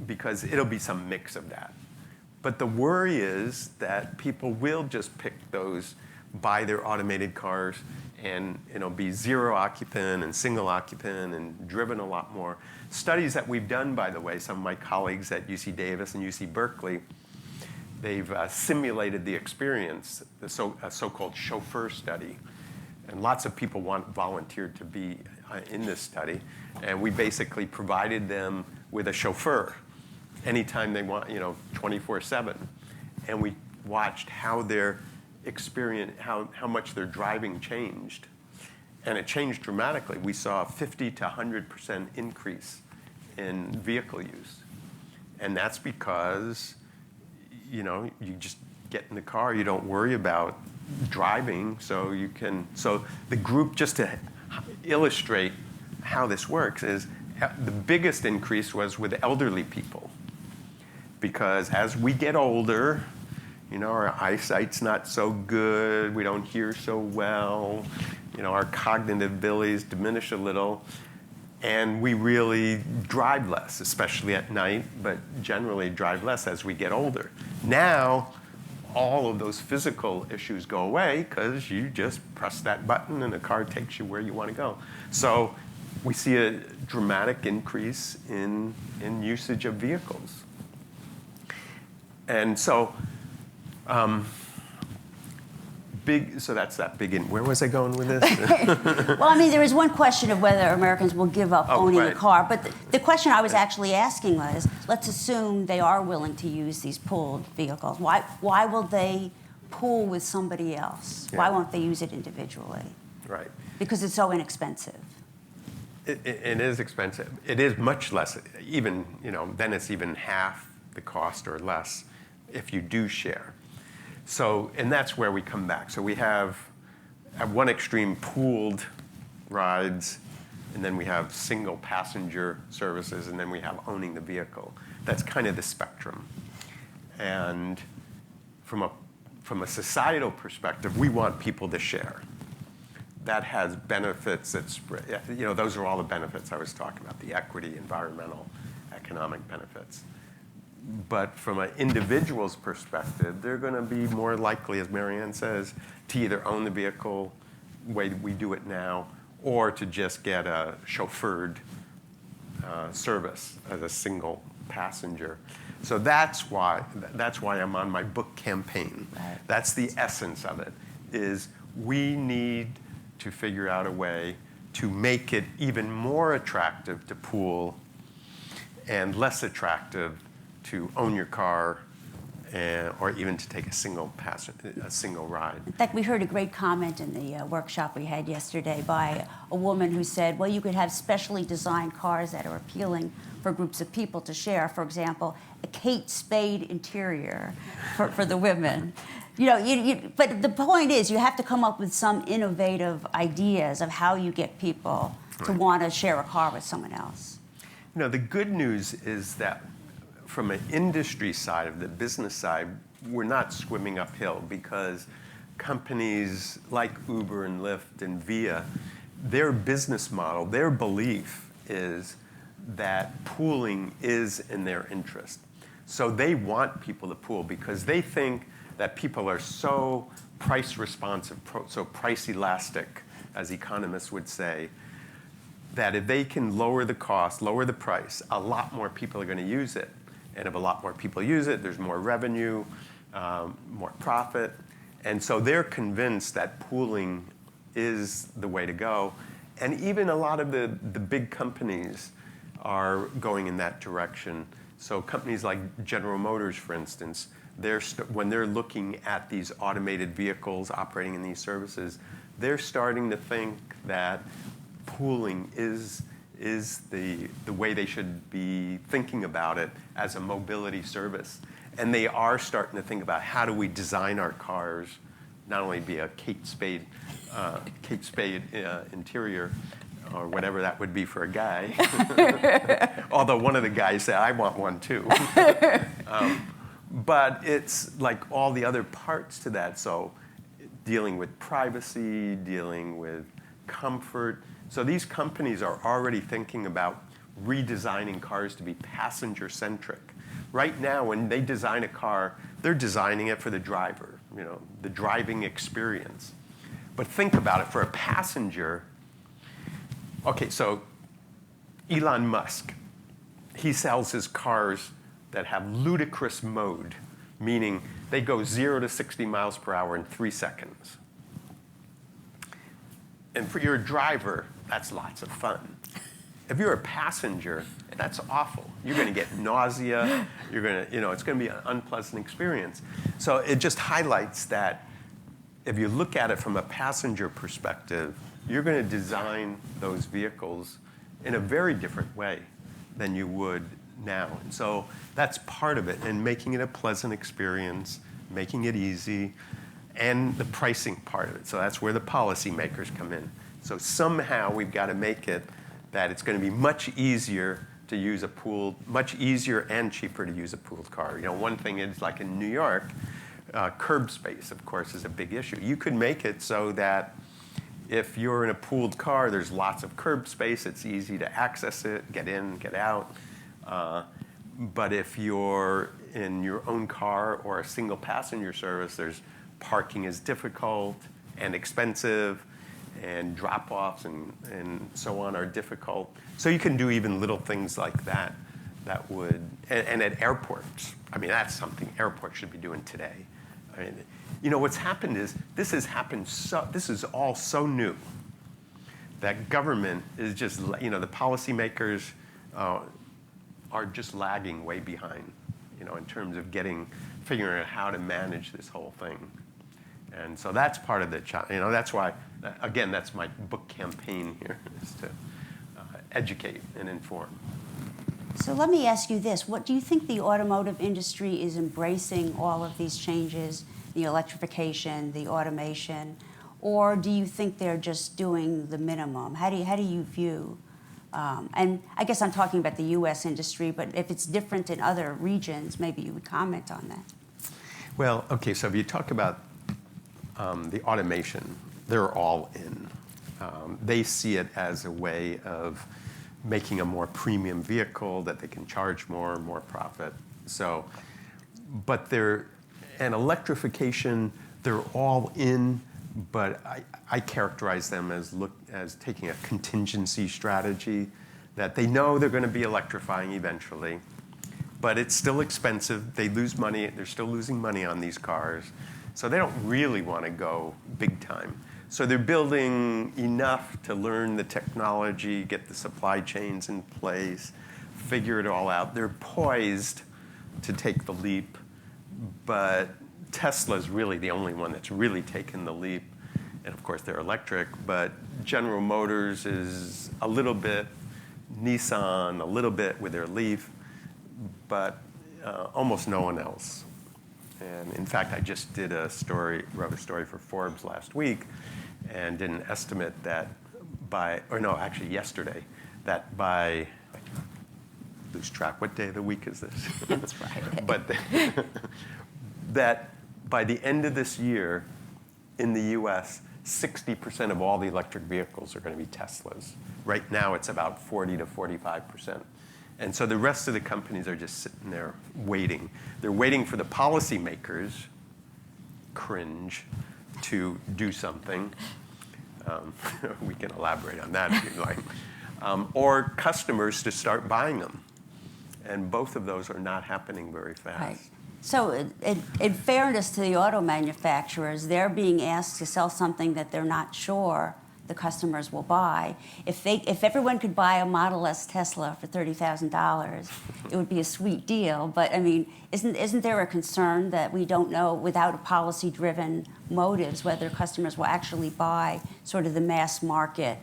because it'll be some mix of that. But the worry is that people will just pick those, buy their automated cars, and be zero occupant and single occupant and driven a lot more. Studies that we've done, by the way, some of my colleagues at UC Davis and UC Berkeley, they've simulated the experience, a so-called chauffeur study. And lots of people volunteered to be in this study. And we basically provided them with a chauffeur anytime they want, 24/7. And we watched how their experience, how much their driving changed. And it changed dramatically. We saw a 50 to 100% increase in vehicle use. And that's because, you just get in the car, you don't worry about driving, so the group, just to illustrate how this works, is the biggest increase was with elderly people. Because as we get older, our eyesight's not so good, we don't hear so well, our cognitive abilities diminish a little, and we really drive less, especially at night, but generally drive less as we get older. Now, all of those physical issues go away because you just press that button and the car takes you where you want to go. So we see a dramatic increase in usage of vehicles. And so, so that's that big. Where was I going with this? Well, I mean, there is one question of whether Americans will give up owning a car. But the question I was actually asking was, let's assume they are willing to use these pooled vehicles. Why will they pool with somebody else? Yeah. Why won't they use it individually? Right. Because it's so inexpensive. It is expensive. It is much less. Even, then it's even half the cost or less if you do share. So, and that's where we come back. So we have, at one extreme, pooled rides, and then we have single passenger services, and then we have owning the vehicle. That's kind of the spectrum. And from a societal perspective, we want people to share. That has benefits those are all the benefits I was talking about, the equity, environmental, economic benefits. But from an individual's perspective, they're going to be more likely, as Marianne says, to either own the vehicle the way we do it now, or to just get a chauffeured service as a single passenger. So that's why I'm on my book campaign. Right. That's the essence of it, is we need to figure out a way to make it even more attractive to pool and less attractive to own your car, or even to take a single ride. In fact, we heard a great comment in the workshop we had yesterday by a woman who said, well, you could have specially designed cars that are appealing for groups of people to share. For example, a Kate Spade interior for the women. But the point is, you have to come up with some innovative ideas of how you get people to want to share a car with someone else. The good news is that from an industry side, of the business side, we're not swimming uphill, because companies like Uber and Lyft and Via, their business model, their belief is that pooling is in their interest. So they want people to pool because they think that people are so price responsive, so price elastic, as economists would say, that if they can lower the cost, lower the price, a lot more people are going to use it. And if a lot more people use it, there's more revenue, more profit. And so they're convinced that pooling is the way to go. And even a lot of the big companies are going in that direction. So companies like General Motors, for instance, when they're looking at these automated vehicles operating in these services, they're starting to think that pooling is the way they should be thinking about it as a mobility service. And they are starting to think about, how do we design our cars not only be a Kate Spade interior, or whatever that would be for a guy. Although one of the guys said, I want one too. But it's like all the other parts to that. So dealing with privacy, dealing with comfort. So these companies are already thinking about redesigning cars to be passenger-centric. Right now, when they design a car, they're designing it for the driver, the driving experience. But think about it, for a passenger. Okay, so Elon Musk, he sells his cars that have ludicrous mode, meaning they go 0 to 60 miles per hour in 3 seconds. And for your driver, that's lots of fun. If you're a passenger, that's awful. You're going to get nausea. You're going to, it's going to be an unpleasant experience. So it just highlights that if you look at it from a passenger perspective, you're going to design those vehicles in a very different way than you would now. And so that's part of it, and making it a pleasant experience, making it easy, and the pricing part of it. So that's where the policymakers come in. So somehow we've got to make it that it's going to be much easier to use a pooled, much easier and cheaper to use a pooled car. One thing is, like in New York, curb space, of course, is a big issue. You could make it so that if you're in a pooled car, there's lots of curb space. It's easy to access it, get in, get out. But if you're in your own car or a single passenger service, parking is difficult and expensive, and drop-offs and so on are difficult. So you can do even little things like that would, and at airports. I mean, that's something airports should be doing today. I mean, what's happened is, this is all so new that government is just, the policymakers are just lagging way behind, in terms of figuring out how to manage this whole thing. And so that's part of the challenge. That's why, again, that's my book campaign here, is to educate and inform. So let me ask you this. What do you think the automotive industry is embracing all of these changes, the electrification, the automation, or do you think they're just doing the minimum? How do you view? And I guess I'm talking about the U.S. industry, but if it's different in other regions, maybe you would comment on that. Well, okay, so if you talk about the automation, they're all in. They see it as a way of making a more premium vehicle that they can charge more profit. So, and electrification, they're all in, but I characterize them as taking a contingency strategy, that they know they're going to be electrifying eventually, but it's still expensive. They lose money. They're still losing money on these cars. So they don't really want to go big time. So they're building enough to learn the technology, get the supply chains in place, figure it all out. They're poised to take the leap, but Tesla's really the only one that's really taken the leap. And of course, they're electric, but General Motors is a little bit, Nissan a little bit with their Leaf, but almost no one else. And in fact, I just wrote a story for Forbes last week, and did an estimate that yesterday, that by, lose track, what day of the week is this? That's Friday. But that by the end of this year, in the US, 60% of all the electric vehicles are going to be Teslas. Right now, it's about 40 to 45%. And so the rest of the companies are just sitting there waiting. They're waiting for the policymakers, cringe, to do something. We can elaborate on that if you'd like. Or customers to start buying them. And both of those are not happening very fast. Right. So in fairness to the auto manufacturers, they're being asked to sell something that they're not sure the customers will buy. If everyone could buy a Model S Tesla for $30,000, it would be a sweet deal. But I mean, isn't there a concern that we don't know, without policy-driven motives, whether customers will actually buy sort of the mass market,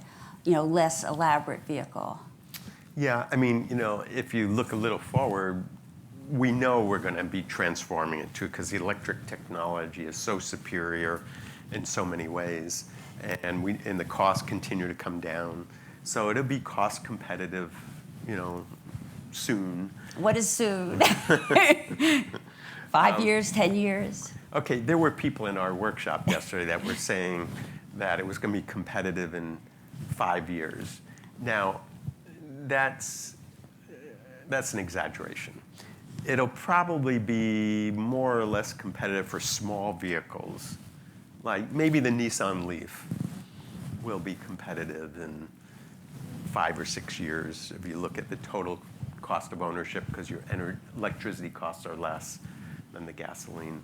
less elaborate vehicle? Yeah, I mean, if you look a little forward, we know we're going to be transforming it too, because the electric technology is so superior. in so many ways, and the costs continue to come down. So it'll be cost competitive, soon. What is soon? 5 years, 10 years? Okay, there were people in our workshop yesterday that were saying that it was going to be competitive in 5 years. Now, that's an exaggeration. It'll probably be more or less competitive for small vehicles. Like maybe the Nissan Leaf will be competitive in 5 or 6 years if you look at the total cost of ownership, because your electricity costs are less than the gasoline.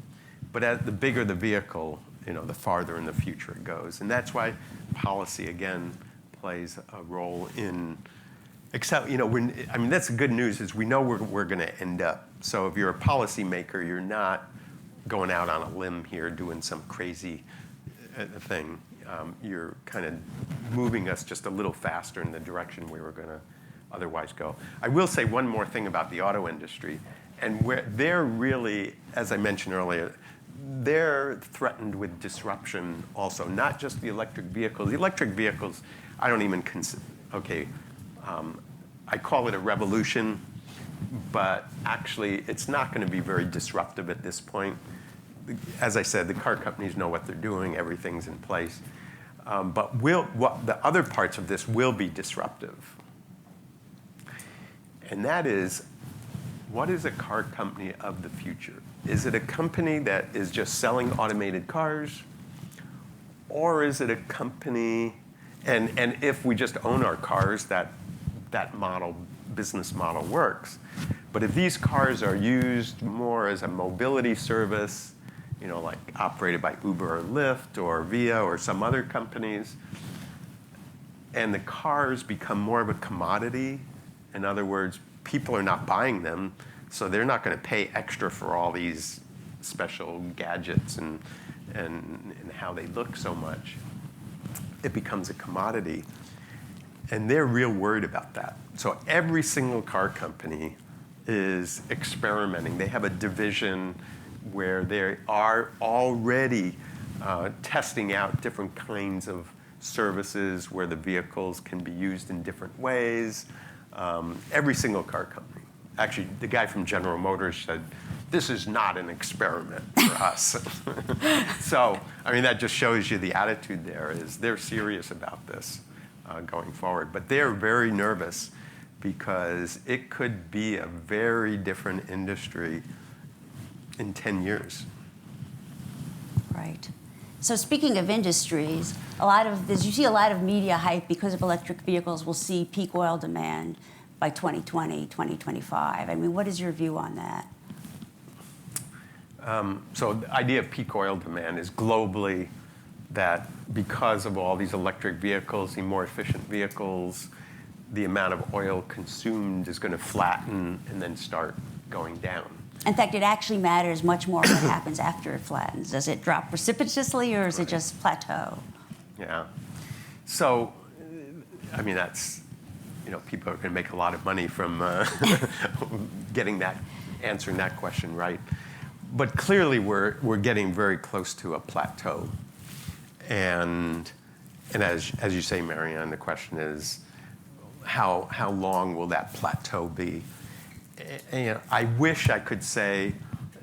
But the bigger the vehicle, the farther in the future it goes. And that's why policy, again, plays a role in, except, that's the good news is we know where we're going to end up. So if you're a policymaker, you're not going out on a limb here doing some crazy thing. You're kind of moving us just a little faster in the direction we were going to otherwise go. I will say one more thing about the auto industry, and where they're really, as I mentioned earlier, they're threatened with disruption also, not just the electric vehicles. The electric vehicles, I don't even consider, I call it a revolution, but actually it's not going to be very disruptive at this point. As I said, the car companies know what they're doing, everything's in place. But the other parts of this will be disruptive. And that is, what is a car company of the future? Is it a company that is just selling automated cars? Or is it a company, and if we just own our cars, that business model works. But if these cars are used more as a mobility service, like operated by Uber or Lyft or Via or some other companies, and the cars become more of a commodity, in other words, people are not buying them, so they're not going to pay extra for all these special gadgets and how they look so much. It becomes a commodity. And they're real worried about that. So every single car company is experimenting. They have a division where they are already testing out different kinds of services where the vehicles can be used in different ways. Every single car company. Actually, the guy from General Motors said, this is not an experiment for us. So, that just shows you the attitude there is they're serious about this going forward. But they're very nervous because it could be a very different industry in 10 years. Right. So speaking of industries, you see a lot of media hype because of electric vehicles. We'll see peak oil demand by 2020, 2025. What is your view on that? So the idea of peak oil demand is globally that because of all these electric vehicles, the more efficient vehicles, the amount of oil consumed is going to flatten and then start going down. In fact, it actually matters much more what happens after it flattens. Does it drop precipitously or is it just plateau? Yeah. So, that's, people are going to make a lot of money from answering that question right. But clearly we're getting very close to a plateau. And as you say, Marianne, the question is, how long will that plateau be? I wish I could say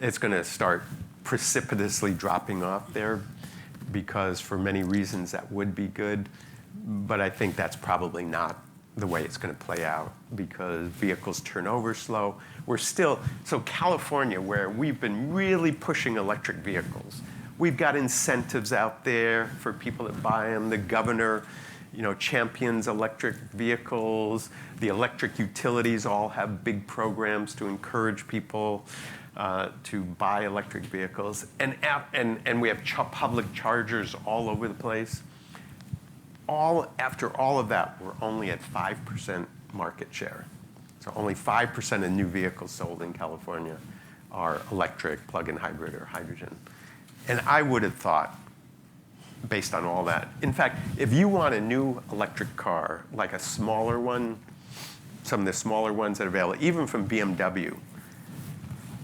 it's going to start precipitously dropping off there, because for many reasons that would be good. But I think that's probably not the way it's going to play out, because vehicles turn over slow. So California, where we've been really pushing electric vehicles, we've got incentives out there for people that buy them. The governor, champions electric vehicles. The electric utilities all have big programs to encourage people to buy electric vehicles. And we have public chargers all over the place. After all of that, we're only at 5% market share. So only 5% of new vehicles sold in California are electric, plug-in hybrid, or hydrogen. And I would have thought, based on all that, in fact, if you want a new electric car, like a smaller one, some of the smaller ones that are available, even from BMW,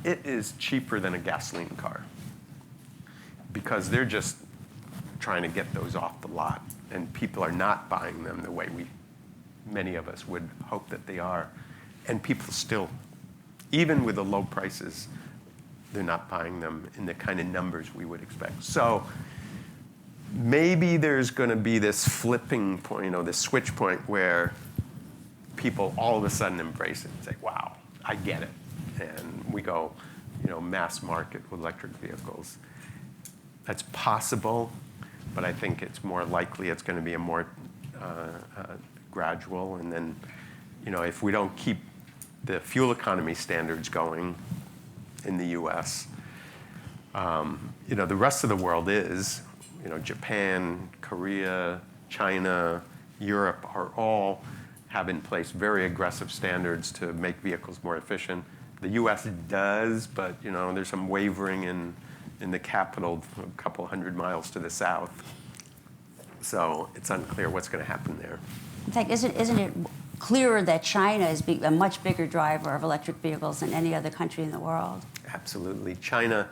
it is cheaper than a gasoline car, because they're just trying to get those off the lot. And people are not buying them the way many of us would hope that they are. And people still, even with the low prices, they're not buying them in the kind of numbers we would expect. So maybe there's going to be this flipping point, this switch point where people all of a sudden embrace it and say, wow, I get it. And we go, mass market with electric vehicles. That's possible, but I think it's more likely it's going to be a more gradual. And then, if we don't keep the fuel economy standards going in the U.S., the rest of the world is, Japan, Korea, China, Europe are all have in place very aggressive standards to make vehicles more efficient. The U.S. does, but there's some wavering in the capital, a couple hundred miles to the south. So it's unclear what's going to happen there. In fact, isn't it clearer that China is a much bigger driver of electric vehicles than any other country in the world? Absolutely. China,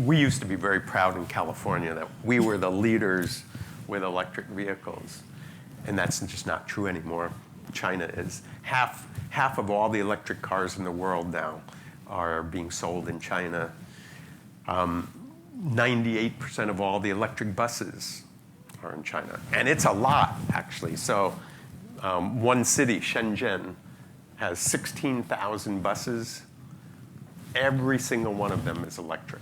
we used to be very proud in California that we were the leaders with electric vehicles. And that's just not true anymore. China is half of all the electric cars in the world now are being sold in China. 98% of all the electric buses are in China. And it's a lot, actually. So one city, Shenzhen, has 16,000 buses. Every single one of them is electric.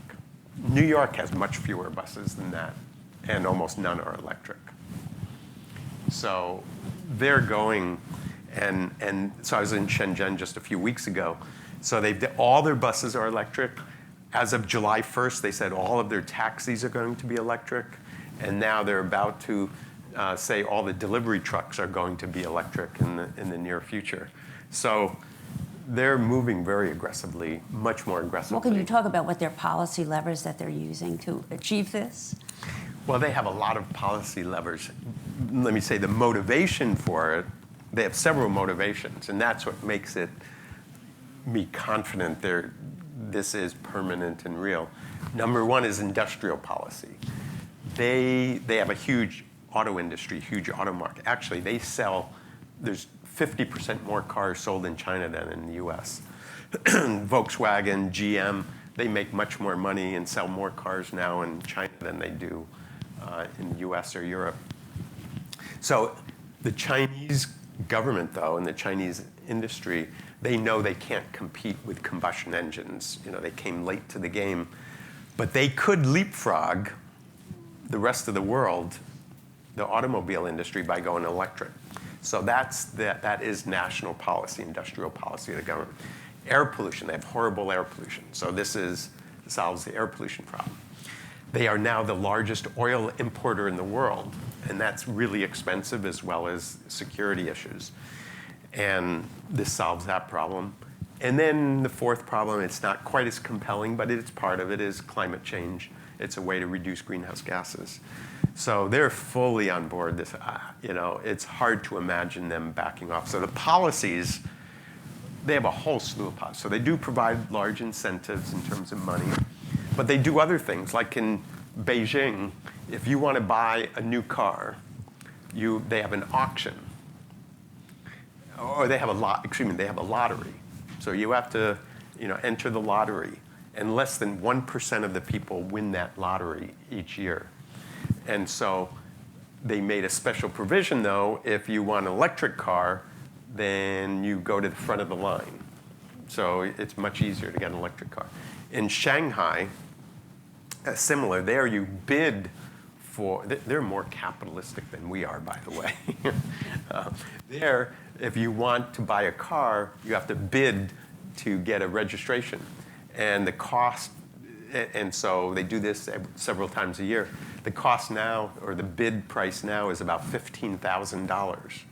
New York has much fewer buses than that, and almost none are electric. So they're going, and so I was in Shenzhen just a few weeks ago. So all their buses are electric. As of July 1st, they said all of their taxis are going to be electric. And now they're about to say all the delivery trucks are going to be electric in the near future. So they're moving very aggressively, much more aggressively. Well, can you talk about what their policy levers that they're using to achieve this? Well, they have a lot of policy levers. Let me say the motivation for it, they have several motivations, and that's what makes me confident this is permanent and real. Number one is industrial policy. They have a huge auto industry, huge auto market. Actually, there's 50% more cars sold in China than in the US. Volkswagen, GM, they make much more money and sell more cars now in China than they do in the US or Europe. So the Chinese government, though, and the Chinese industry, they know they can't compete with combustion engines. They came late to the game. But they could leapfrog the rest of the world, the automobile industry, by going electric. So that is national policy, industrial policy of the government. Air pollution, they have horrible air pollution. So this solves the air pollution problem. They are now the largest oil importer in the world, and that's really expensive as well as security issues. And this solves that problem. And then the fourth problem, it's not quite as compelling, but it's part of it, is climate change. It's a way to reduce greenhouse gases. So they're fully on board this. It's hard to imagine them backing off. So the policies, they have a whole slew of policies. So they do provide large incentives in terms of money, but they do other things. Like in Beijing, if you want to buy a new car, they have an auction. Or they have a lottery. So you have to, enter the lottery, and less than 1% of the people win that lottery each year. And so they made a special provision, though. If you want an electric car, then you go to the front of the line. So it's much easier to get an electric car. In Shanghai, similar, there you bid for, they're more capitalistic than we are, by the way. There, if you want to buy a car, you have to bid to get a registration. And the cost, and so they do this several times a year. The cost now, or the bid price now, is about $15,000.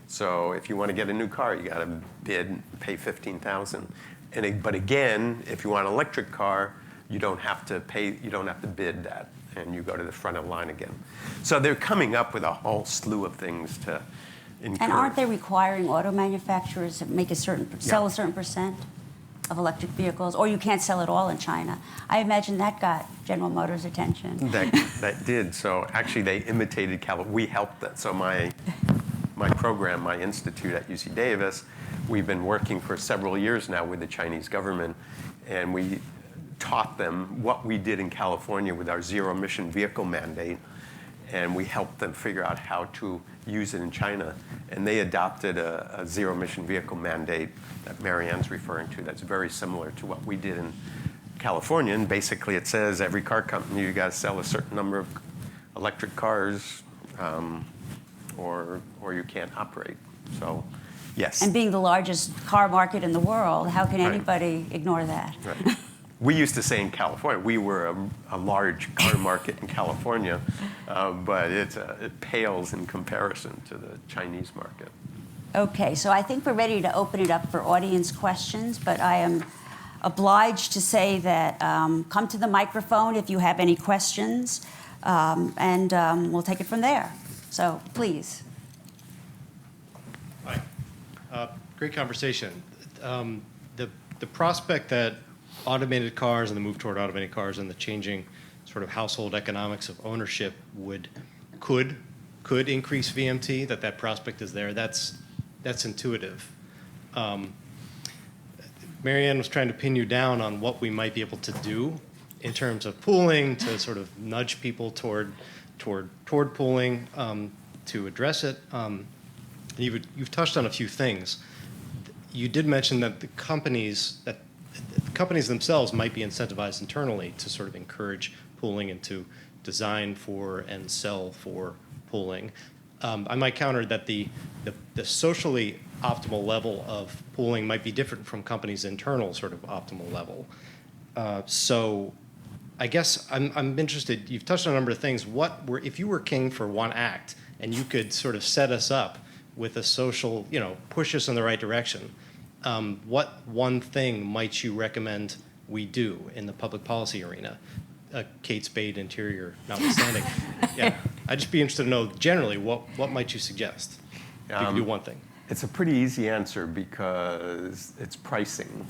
So if you want to get a new car, you got to bid and pay $15,000. But again, if you want an electric car, you don't have to bid that, and you go to the front of the line again. So they're coming up with a whole slew of things to encourage. And aren't they requiring auto manufacturers to make sell a certain percent? of electric vehicles, or you can't sell at all in China. I imagine that got General Motors' attention. That did. So actually, they imitated California. We helped that. So my program, my institute at UC Davis, we've been working for several years now with the Chinese government, and we taught them what we did in California with our zero-emission vehicle mandate, and we helped them figure out how to use it in China. And they adopted a zero-emission vehicle mandate that Marianne's referring to that's very similar to what we did in California. And basically it says every car company, you got to sell a certain number of electric cars or you can't operate. So, yes. And being the largest car market in the world, how can Right. anybody ignore that? Right. We used to say in California, we were a large car market in California, but it pales in comparison to the Chinese market. Okay, so I think we're ready to open it up for audience questions, but I am obliged to say that come to the microphone if you have any questions, and we'll take it from there. So please. Hi. Great conversation. The prospect that automated cars and the move toward automated cars and the changing sort of household economics of ownership could increase VMT, that prospect is there. That's intuitive. Marianne was trying to pin you down on what we might be able to do in terms of pooling to sort of nudge people toward pooling to address it. You've touched on a few things. You did mention that the companies themselves might be incentivized internally to sort of encourage pooling and to design for and sell for pooling. I might counter that the socially optimal level of pooling might be different from companies' internal sort of optimal level. So I guess I'm interested, you've touched on a number of things. If you were king for one act and you could sort of set us up with a social, push us in the right direction, what one thing might you recommend we do in the public policy arena? Kate Spade interior notwithstanding. Yeah, I'd just be interested to know generally what might you suggest if you could do one thing? It's a pretty easy answer because it's pricing.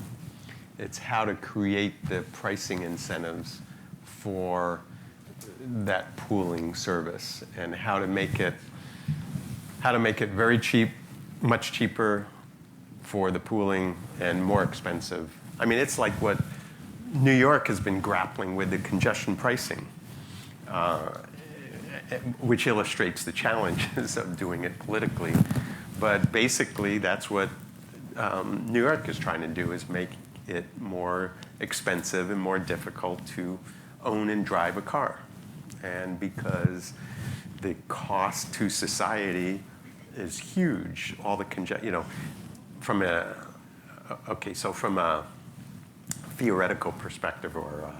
It's how to create the pricing incentives for that pooling service and how to make it very cheap, much cheaper for the pooling and more expensive. I mean, it's like what New York has been grappling with, the congestion pricing, which illustrates the challenges of doing it politically. But basically, that's what New York is trying to do, is make it more expensive and more difficult to own and drive a car. And because the cost to society is huge, all the from a theoretical perspective or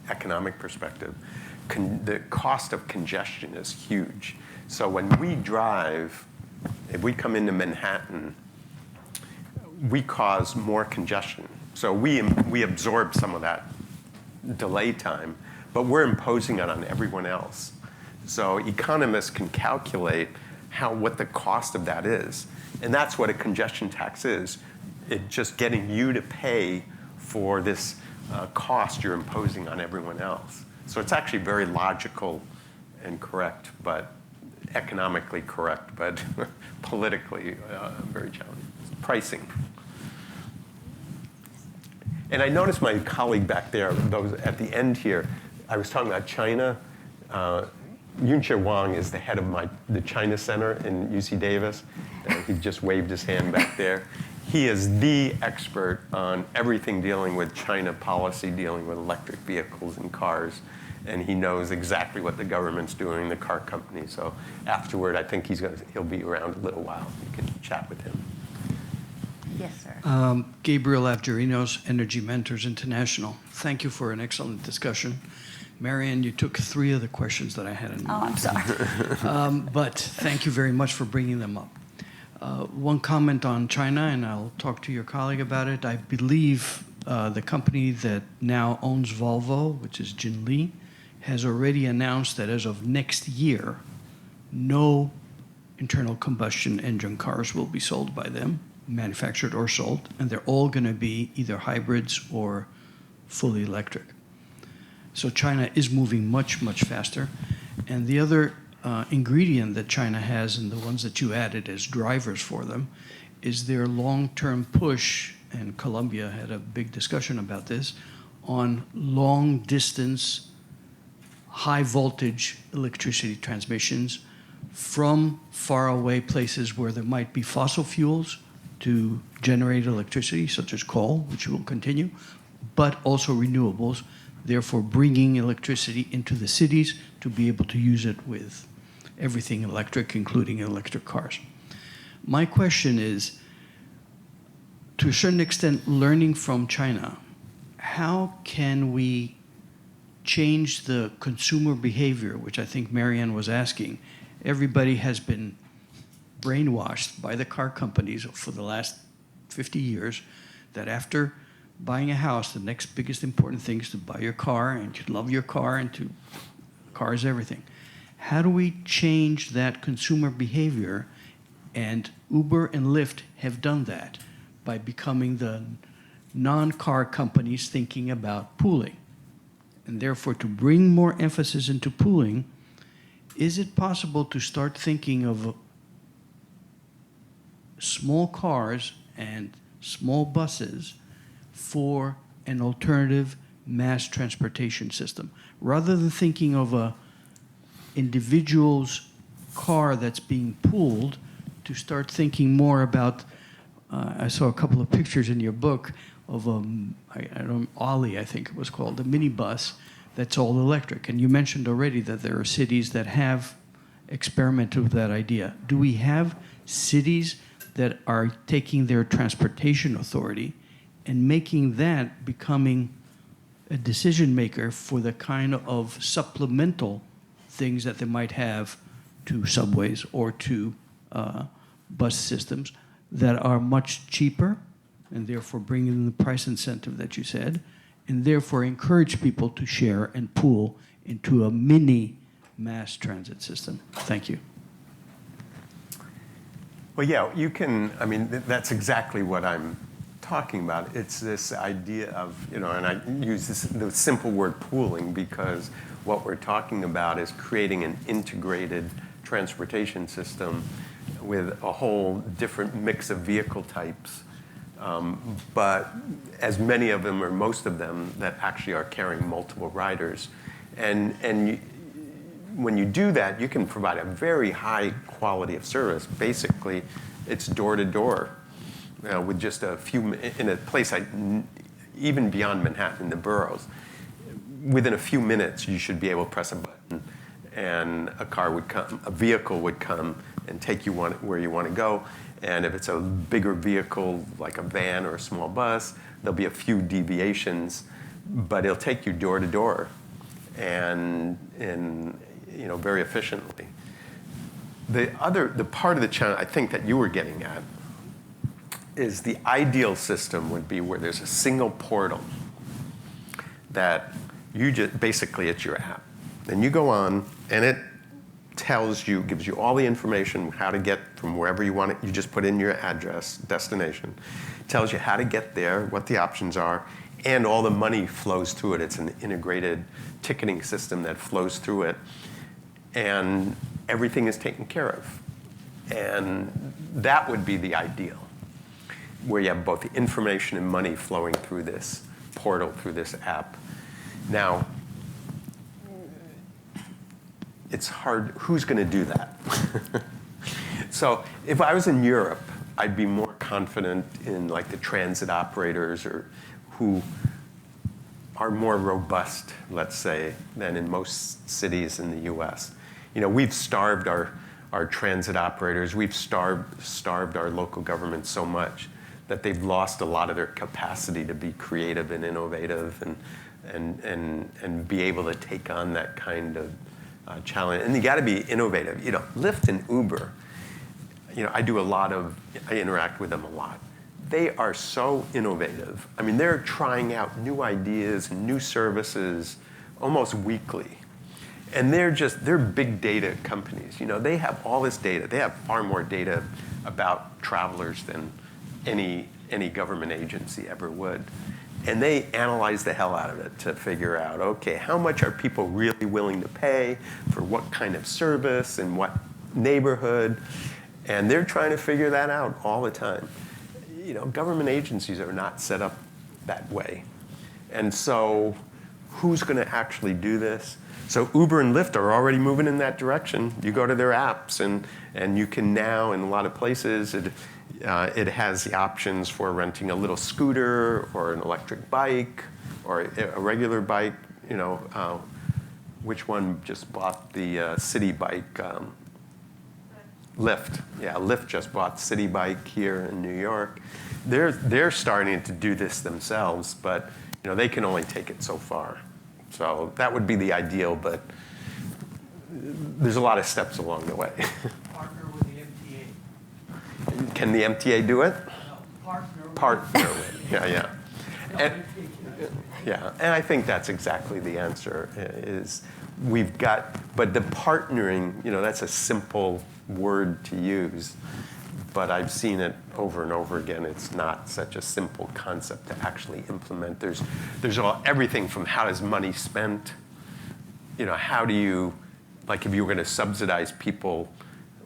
economic perspective, the cost of congestion is huge. So when we drive, if we come into Manhattan, we cause more congestion. So we absorb some of that delay time, but we're imposing it on everyone else. So economists can calculate what the cost of that is. And that's what a congestion tax is. It's just getting you to pay for this cost you're imposing on everyone else. So it's actually very logical and correct, but economically correct, but politically very challenging. Pricing. And I noticed my colleague back there, those at the end here, I was talking about China. Yunxia Wang is the head of the China Center in UC Davis. He just waved his hand back there. He is the expert on everything dealing with China policy, dealing with electric vehicles and cars. And he knows exactly what the government's doing, the car company. So afterward, I think he'll be around a little while. You can chat with him. Yes, sir. Gabriel Avgerinos, Energy Mentors International. Thank you for an excellent discussion. Marianne, you took 3 of the questions that I had in mind. Oh, I'm sorry. But thank you very much for bringing them up. One comment on China, and I'll talk to your colleague about it. I believe the company that now owns Volvo, which is Jinli, has already announced that as of next year, no internal combustion engine cars will be sold by them. manufactured or sold, and they're all going to be either hybrids or fully electric. So China is moving much, much faster. And the other ingredient that China has, and the ones that you added as drivers for them, is their long-term push, and Colombia had a big discussion about this, on long-distance, high-voltage electricity transmissions from faraway places where there might be fossil fuels to generate electricity, such as coal, which will continue, but also renewables, therefore bringing electricity into the cities to be able to use it with everything electric, including electric cars. My question is, to a certain extent, learning from China, how can we change the consumer behavior, which I think Marianne was asking? Everybody has been brainwashed by the car companies for the last 50 years that after buying a house, the next biggest important thing is to buy your car and to love your car and to car is everything. How do we change that consumer behavior? And Uber and Lyft have done that by becoming the non-car companies thinking about pooling. And therefore, to bring more emphasis into pooling, is it possible to start thinking of small cars and small buses for an alternative mass transportation system? Rather than thinking of a individual's car that's being pooled, to start thinking more about, I saw a couple of pictures in your book of Ollie, I think it was called, a minibus that's all electric. And you mentioned already that there are cities that have experimented with that idea. Do we have cities that are taking their transportation authority and making that becoming a decision maker for the kind of supplemental things that they might have to subways or to bus systems that are much cheaper and therefore bring in the price incentive that you said, and therefore encourage people to share and pool into a mini mass transit system? Thank you. Well, yeah, you can, I mean, that's exactly what I'm talking about. It's this idea of, and I use the simple word pooling because what we're talking about is creating an integrated transportation system with a whole different mix of vehicle types, but as many of them or most of them that actually are carrying multiple riders. And when you do that, you can provide a very high quality of service. Basically, it's door to door with just a few, in a place even beyond Manhattan, the boroughs. Within a few minutes, you should be able to press a button and a vehicle would come and take you where you want to go. And if it's a bigger vehicle, like a van or a small bus, there'll be a few deviations, but it'll take you door to door and very efficiently. The part of the challenge I think that you were getting at is the ideal system would be where there's a single portal that basically it's your app. And you go on and it gives you all the information how to get from wherever you want it. You just put in your address, destination. It tells you how to get there, what the options are, and all the money flows through it. It's an integrated ticketing system that flows through it. And everything is taken care of. And that would be the ideal, where you have both the information and money flowing through this portal, through this app. Now, it's hard. Who's going to do that? So if I was in Europe, I'd be more confident in like the transit operators or who are more robust, let's say, than in most cities in the US. We've starved our transit operators. We've starved our local government so much that they've lost a lot of their capacity to be creative and innovative and be able to take on that kind of challenge. And you got to be innovative. Lyft and Uber, I interact with them a lot. They are so innovative. I mean, they're trying out new ideas, new services almost weekly. And they're big data companies. They have all this data. They have far more data about travelers than any government agency ever would. And they analyze the hell out of it to figure out, okay, how much are people really willing to pay for what kind of service in what neighborhood? And they're trying to figure that out all the time. You know, government agencies are not set up that way. And so who's going to actually do this? So Uber and Lyft are already moving in that direction. You go to their apps, and you can now, in a lot of places, it has the options for renting a little scooter or an electric bike or a regular bike. You know, which one just bought the city bike? Lyft. Yeah, Lyft just bought City Bike here in New York. They're starting to do this themselves, but you know, they can only take it so far. So that would be the ideal, but there's a lot of steps along the way. Partner with the MTA. Can the MTA do it? No, Partner with. Yeah. And I think that's exactly the answer. Is we've got, but the partnering, you know, that's a simple word to use, but I've seen it over and over again. It's not such a simple concept to actually implement. There's everything from how is money spent, you know, how do you, like if you were going to subsidize people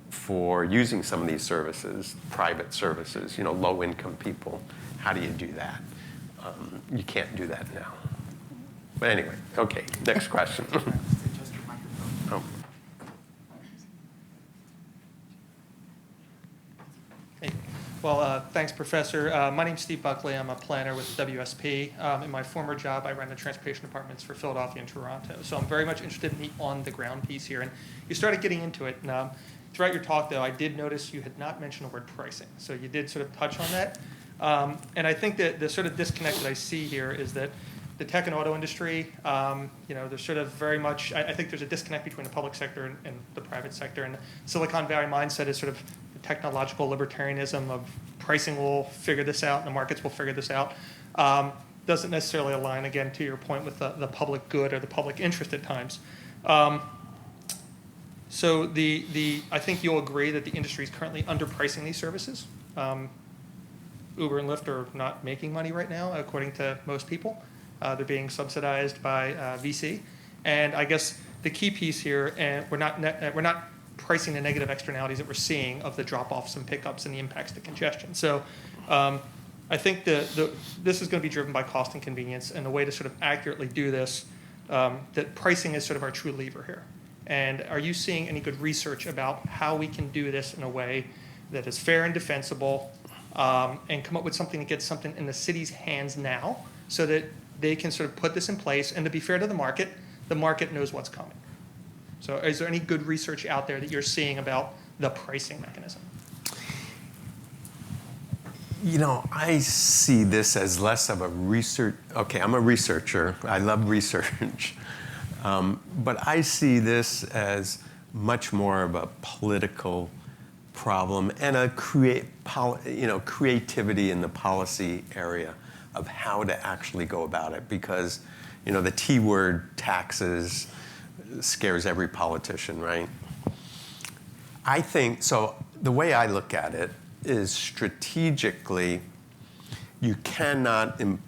for using some of these services, private services, you know, low-income people, how do you do that? You can't do that now. But anyway, okay, next question. Oh. Hey. Well, thanks, Professor. My name's Steve Buckley. I'm a planner with WSP. In my former job, I ran the transportation departments for Philadelphia and Toronto. So I'm very much interested in the on-the-ground piece here. And you started getting into it. And, throughout your talk, though, I did notice you had not mentioned the word pricing. So you did sort of touch on that. And I think that the sort of disconnect that I see here is that the tech and auto industry, you know, there's sort of very much, I think there's a disconnect between the public sector and the private sector. And the Silicon Valley mindset is sort of the technological libertarianism of pricing will figure this out and the markets will figure this out. Doesn't necessarily align, again, to your point with the public good or the public interest at times. So I think you'll agree that the industry is currently underpricing these services. Uber and Lyft are not making money right now, according to most people. They're being subsidized by VC. And I guess the key piece here, and we're not pricing the negative externalities that we're seeing of the drop-offs and pickups and the impacts to congestion. So I think this is going to be driven by cost and convenience, and the way to sort of accurately do this, that pricing is sort of our true lever here. And are you seeing any good research about how we can do this in a way that is fair and defensible, and come up with something that gets something in the city's hands now so that they can sort of put this in place, and to be fair to the market knows what's coming. So is there any good research out there that you're seeing about the pricing mechanism? You know, I see this as less of a research, okay, I'm a researcher, I love research, but I see this as much more of a political problem and a creativity in the policy area of how to actually go about it, because, you know, the T word, taxes, scares every politician, right? I think, so the way I look at it is strategically, you cannot, in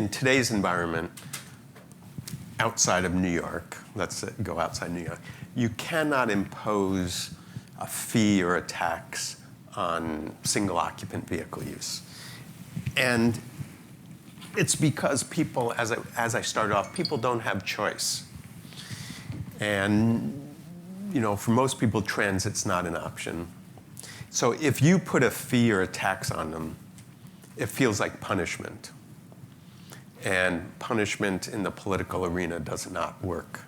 today's environment, outside of New York, let's go outside New York, you cannot impose a fee or a tax on single occupant vehicle use. And it's because people, as I started off, people don't have choice. And, you know, for most people, transit's not an option. So if you put a fee or a tax on them, it feels like punishment. And punishment in the political arena does not work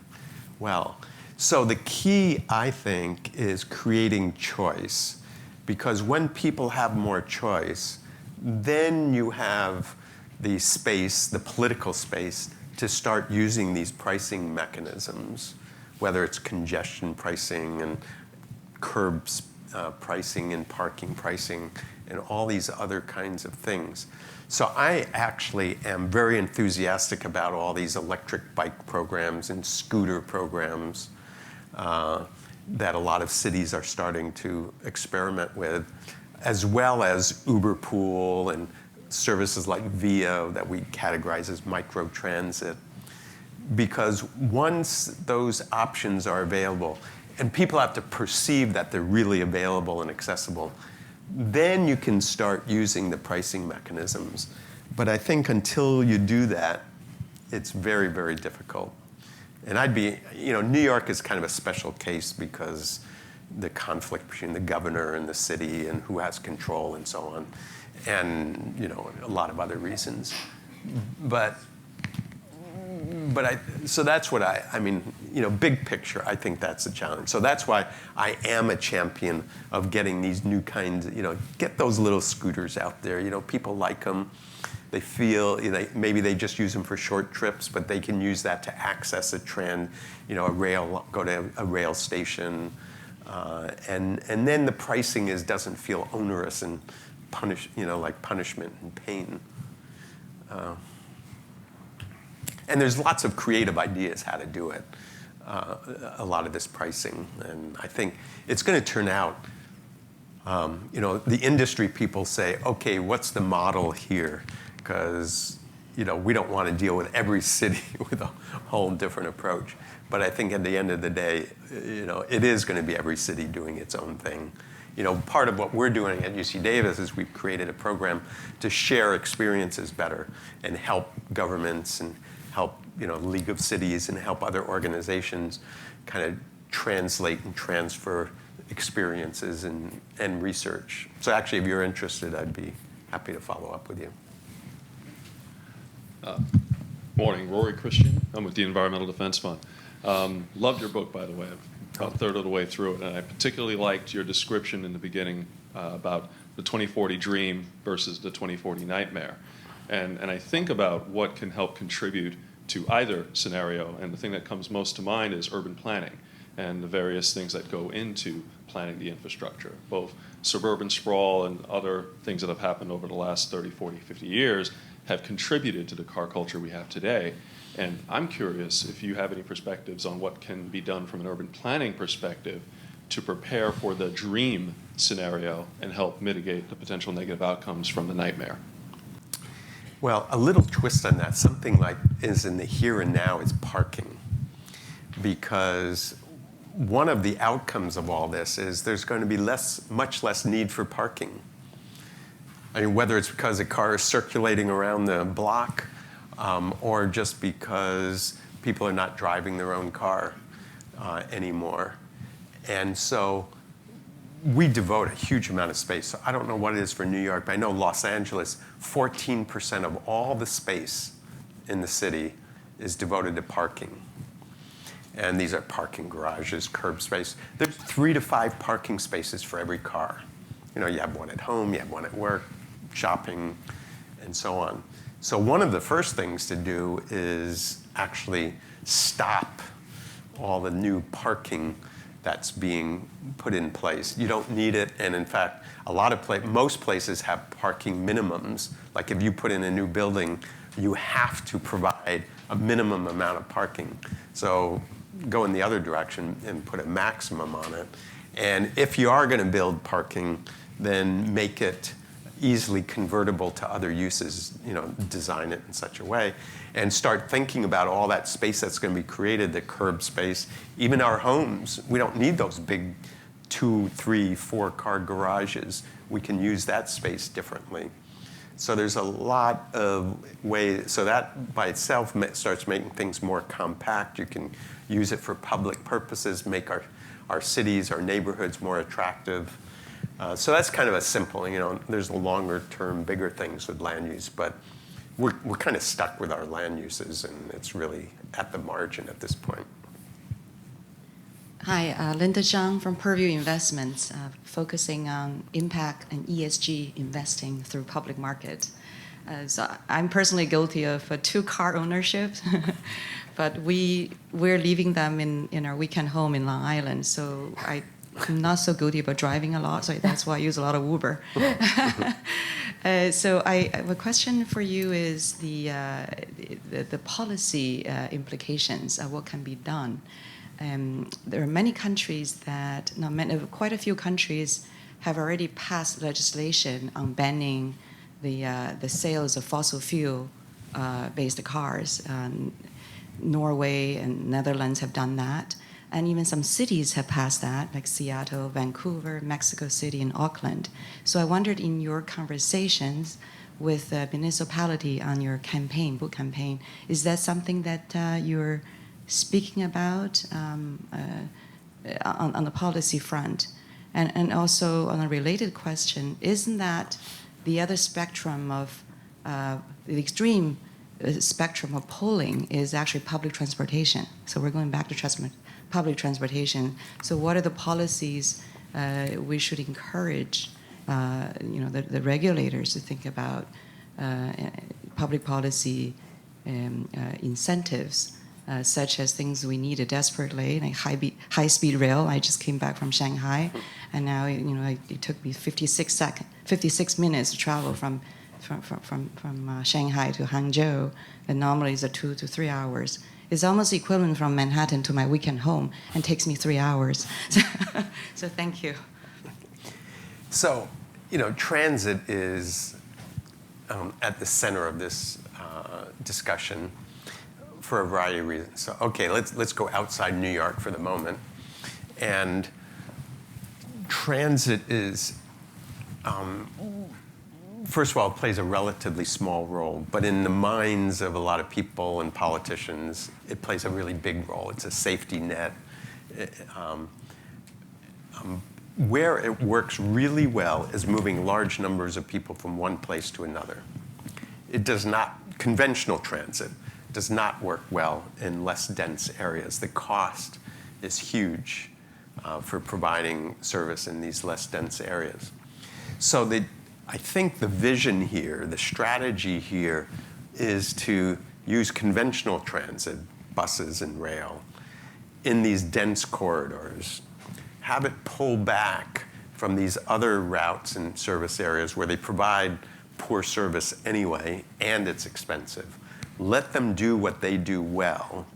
well. So the key, I think, is creating choice. Because when people have more choice, then you have the space, the political space, to start using these pricing mechanisms, whether it's congestion pricing and curbs pricing and parking pricing and all these other kinds of things. So I actually am very enthusiastic about all these electric bike programs and scooter programs that a lot of cities are starting to experiment with. as well as Uber Pool and services like Via that we categorize as microtransit. Because once those options are available, and people have to perceive that they're really available and accessible, then you can start using the pricing mechanisms. But I think until you do that, it's very, very difficult. And New York is kind of a special case because the conflict between the governor and the city and who has control and so on, and a lot of other reasons. So that's what big picture, I think that's a challenge. So that's why I am a champion of getting these new kinds, get those little scooters out there. People like them. They feel, maybe they just use them for short trips, but they can use that to access a trend, go to a rail station. And then the pricing doesn't feel onerous and like punishment and pain. And there's lots of creative ideas how to do it, a lot of this pricing. And I think it's going to turn out, the industry people say, okay, what's the model here? Because, we don't want to deal with every city with a whole different approach. But I think at the end of the day, it is going to be every city doing its own thing. Part of what we're doing at UC Davis is we've created a program to share experiences better and help governments and help, League of Cities and help other organizations kind of translate and transfer experiences and research. So actually, if you're interested, I'd be happy to follow up with you. Morning, Rory Christian. I'm with the Environmental Defense Fund. Loved your book, by the way. I'm about a third of the way through it, and I particularly liked your description in the beginning about the 2040 dream versus the 2040 nightmare. And I think about what can help contribute to either scenario, and the thing that comes most to mind is urban planning and the various things that go into planning the infrastructure. Both suburban sprawl and other things that have happened over the last 30, 40, 50 years have contributed to the car culture we have today. And I'm curious if you have any perspectives on what can be done from an urban planning perspective to prepare for the dream scenario and help mitigate the potential negative outcomes from the nightmare. Well, a little twist on that, something like is in the here and now is parking. Because one of the outcomes of all this is there's going to be much less need for parking. I mean, whether it's because a car is circulating around the block or just because people are not driving their own car anymore. And so we devote a huge amount of space. So I don't know what it is for New York, but I know Los Angeles, 14% of all the space in the city is devoted to parking. And these are parking garages, curb space. There's 3 to 5 parking spaces for every car. You have one at home, you have one at work, shopping, and so on. So one of the first things to do is actually stop all the new parking that's being put in place. You don't need it, and in fact, most places have parking minimums. Like if you put in a new building, you have to provide a minimum amount of parking. So go in the other direction and put a maximum on it. And if you are going to build parking, then make it easily convertible to other uses, design it in such a way, and start thinking about all that space that's going to be created, the curb space. Even our homes, we don't need those big 2, 3, 4 car garages. We can use that space differently. So there's a lot of ways. So that by itself starts making things more compact. You can use it for public purposes, make our cities, our neighborhoods more attractive. So that's kind of a simple, there's longer term, bigger things with land use, but we're kind of stuck with our land uses, and it's really at the margin at this point. Hi, Linda Zhang from Purview Investments, focusing on impact and ESG investing through public markets. So I'm personally guilty of 2 car ownerships, but we're leaving them in our weekend home in Long Island, so I'm not so guilty about driving a lot, so that's why I use a lot of Uber. So I have a question for you is the policy implications of what can be done. There are many countries quite a few countries have already passed legislation on banning the sales of fossil fuel based cars. Norway and Netherlands have done that. And even some cities have passed that, like Seattle, Vancouver, Mexico City, and Auckland. So I wondered, in your conversations with the municipality on your campaign, book campaign, is that something that you're speaking about on the policy front? And also on a related question, isn't that the other spectrum of the extreme spectrum of polling is actually public transportation? So we're going back to public transportation. So what are the policies we should encourage the regulators to think about public policy incentives, such as things we need desperately, like high-speed rail. I just came back from Shanghai, and now it took me 56 minutes to travel from Shanghai to Hangzhou, and normally it's 2 to 3 hours. It's almost equivalent from Manhattan to my weekend home, and takes me 3 hours. So thank you. So, transit is at the center of this discussion for a variety of reasons. So, okay, let's go outside New York for the moment. And transit is, first of all, it plays a relatively small role, but in the minds of a lot of people and politicians, it plays a really big role. It's a safety net. Where it works really well is moving large numbers of people from one place to another. It does not, conventional transit does not work well in less dense areas. The cost is huge for providing service in these less dense areas. So I think the vision here, the strategy here, is to use conventional transit, buses and rail, in these dense corridors. Have it pull back from these other routes and service areas where they provide poor service anyway, and it's expensive. Let them do what they do well,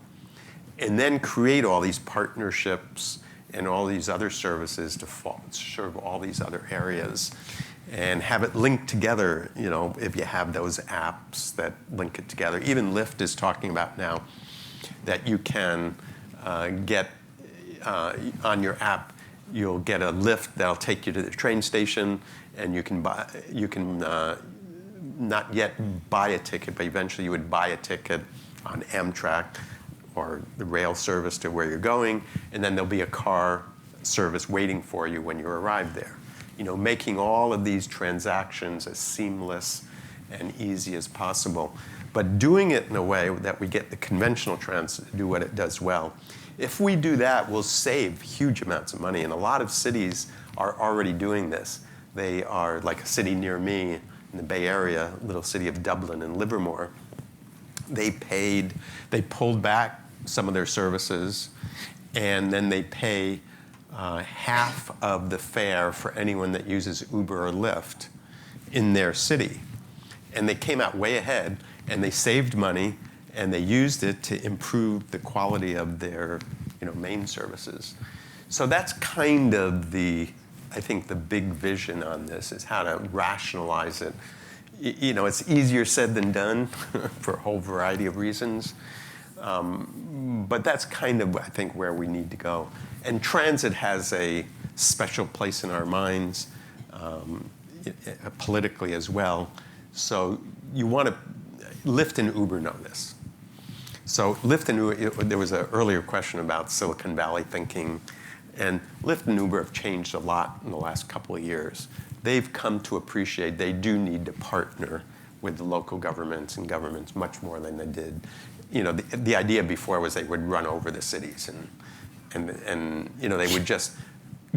and then create all these partnerships and all these other services to serve all these other areas, and have it linked together, if you have those apps that link it together. Even Lyft is talking about now that you can get on your app, you'll get a Lyft that'll take you to the train station, and you can not yet buy a ticket, but eventually you would buy a ticket on Amtrak or the rail service to where you're going, and then there'll be a car service waiting for you when you arrive there. Making all of these transactions as seamless and easy as possible, but doing it in a way that we get the conventional transit to do what it does well. If we do that, we'll save huge amounts of money, and a lot of cities are already doing this. They are, like a city near me in the Bay Area, little city of Dublin and Livermore. They pulled back some of their services, and then they pay half of the fare for anyone that uses Uber or Lyft in their city. And they came out way ahead, and they saved money, and they used it to improve the quality of their main services. So that's kind of I think the big vision on this is how to rationalize it. It's easier said than done for a whole variety of reasons. But that's kind of, I think, where we need to go. And transit has a special place in our minds, politically as well. So you want to, Lyft and Uber know this. So Lyft and Uber, there was an earlier question about Silicon Valley thinking, and Lyft and Uber have changed a lot in the last couple of years. They've come to appreciate they do need to partner with the local governments and governments much more than they did. The idea before was they would run over the cities and they would just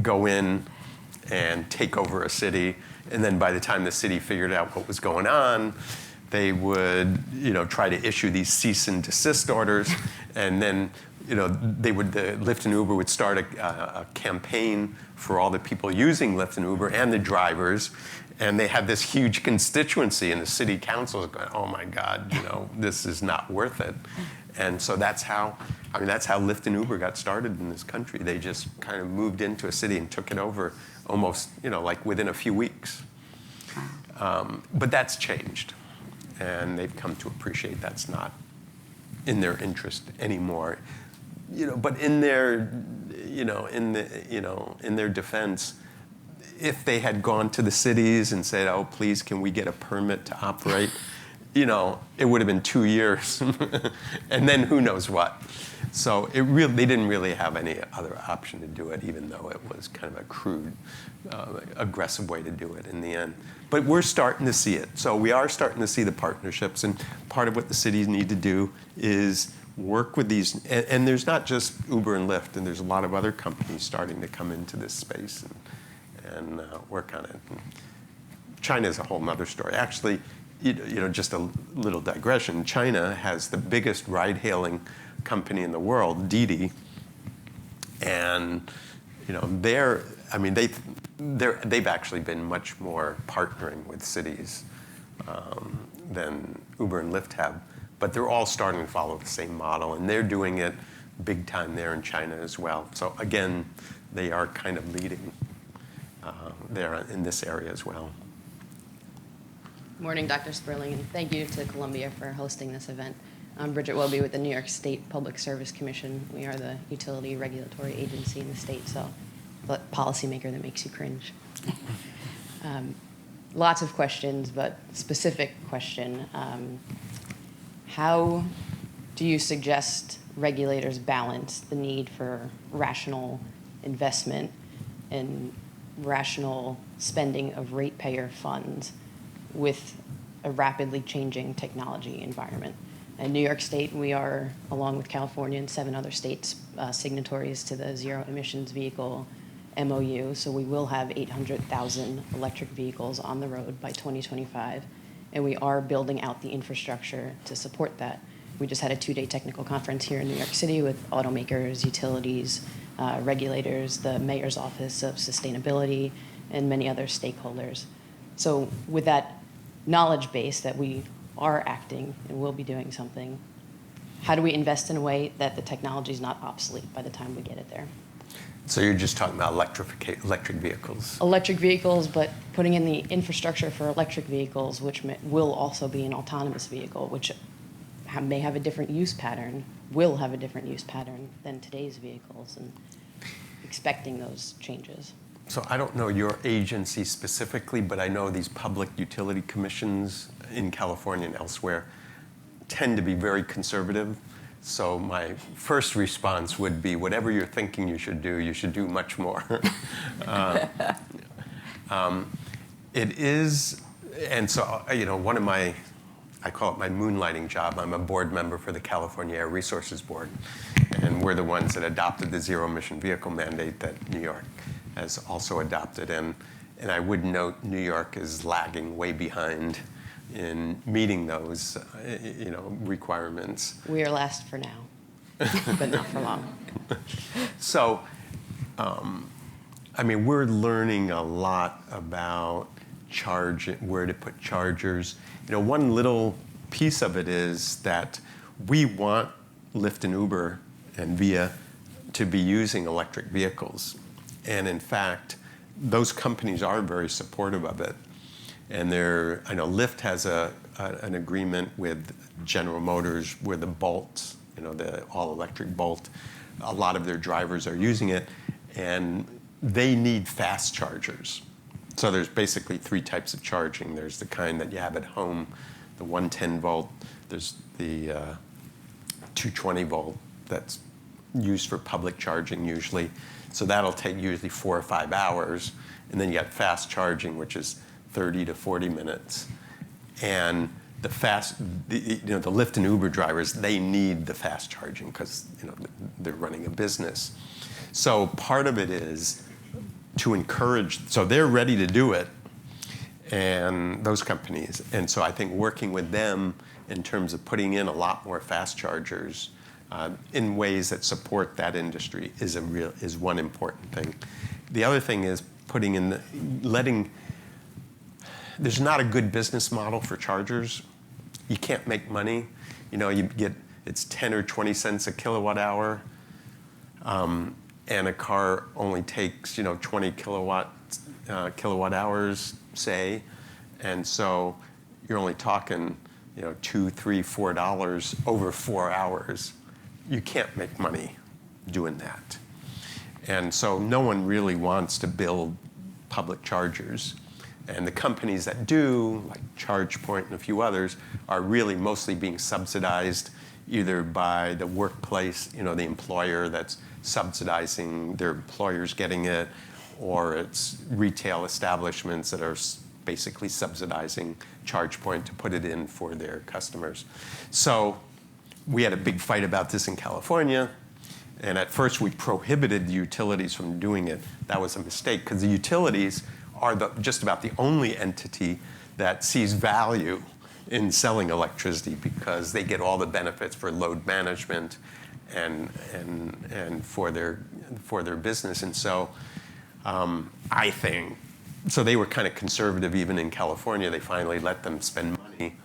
go in and take over a city, and then by the time the city figured out what was going on, they would try to issue these cease and desist orders, and then Lyft and Uber would start a campaign for all the people using Lyft and Uber and the drivers, and they had this huge constituency, and the city council is going, oh my God, this is not worth it. And so that's how I mean, that's how Lyft and Uber got started in this country. They just kind of moved into a city and took it over almost, like within a few weeks. But that's changed, and they've come to appreciate that's not in their interest anymore. But in their, in their defense, if they had gone to the cities and said, "Oh, please, can we get a permit to operate?" It would have been 2 years, and then who knows what. So they didn't really have any other option to do it, even though it was kind of a crude, aggressive way to do it in the end. But we're starting to see it. So we are starting to see the partnerships, and part of what the cities need to do is work with these. And there's not just Uber and Lyft, and there's a lot of other companies starting to come into this space and work on it. China is a whole nother story. Actually, just a little digression. China has the biggest ride-hailing company in the world, Didi, and they've actually been much more partnering with cities than Uber and Lyft have, but they're all starting to follow the same model, and they're doing it big time there in China as well. So again, they are kind of leading there in this area as well. Morning, Dr. Sperling, and thank you to Columbia for hosting this event. I'm Bridget Welby with the New York State Public Service Commission. We are the utility regulatory agency in the state, so the policymaker that makes you cringe. Lots of questions, but specific question. How do you suggest regulators balance the need for rational investment and rational spending of ratepayer funds with a rapidly changing technology environment? In New York State, we are, along with California and 7 other states, signatories to the Zero Emissions Vehicle MOU, so we will have 800,000 electric vehicles on the road by 2025, and we are building out the infrastructure to support that. We just had a 2-day technical conference here in New York City with automakers, utilities, regulators, the Mayor's Office of Sustainability, and many other stakeholders. So with that knowledge base that we are acting and will be doing something, how do we invest in a way that the technology is not obsolete by the time we get it there? So you're just talking about electric vehicles? Electric vehicles, but putting in the infrastructure for electric vehicles, which will also be an autonomous vehicle, which may have a different use pattern, will have a different use pattern than today's vehicles, and expecting those changes. So I don't know your agency specifically, but I know these public utility commissions in California and elsewhere tend to be very conservative. So my first response would be, whatever you're thinking you should do much more. It is, and so, one of my, I call it my moonlighting job. I'm a board member for the California Air Resources Board, and we're the ones that adopted the zero emission vehicle mandate that New York has also adopted. And I would note New York is lagging way behind in meeting those, requirements. We are last for now, but not for long. So, we're learning a lot about where to put chargers. One little piece of it is that we want Lyft and Uber and Via to be using electric vehicles. And in fact, those companies are very supportive of it. And I know Lyft has an agreement with General Motors where the Bolt, the all-electric Bolt, a lot of their drivers are using it, and they need fast chargers. So there's basically 3 types of charging. There's the kind that you have at home, the 110 volt. There's the 220 volt that's used for public charging usually. So that'll take usually 4 or 5 hours. And then you got fast charging, which is 30 to 40 minutes. And the Lyft and Uber drivers, they need the fast charging because they're running a business. So part of it is to encourage, so they're ready to do it, and those companies. And so I think working with them in terms of putting in a lot more fast chargers in ways that support that industry is one important thing. The other thing is there's not a good business model for chargers. You can't make money. You get it's 10 or 20 cents a kilowatt hour, and a car only takes 20 kilowatt hours, say, and so you're only talking $2, $3, $4 over 4 hours. You can't make money doing that. And so no one really wants to build public chargers. And the companies that do, like ChargePoint and a few others, are really mostly being subsidized either by the workplace, the employer that's subsidizing their employers getting it, or it's retail establishments that are basically subsidizing ChargePoint to put it in for their customers. So we had a big fight about this in California. And at first, we prohibited the utilities from doing it. That was a mistake, because the utilities are just about the only entity that sees value in selling electricity, because they get all the benefits for load management and for their business. And so I think, so they were kind of conservative even in California. They finally let them spend money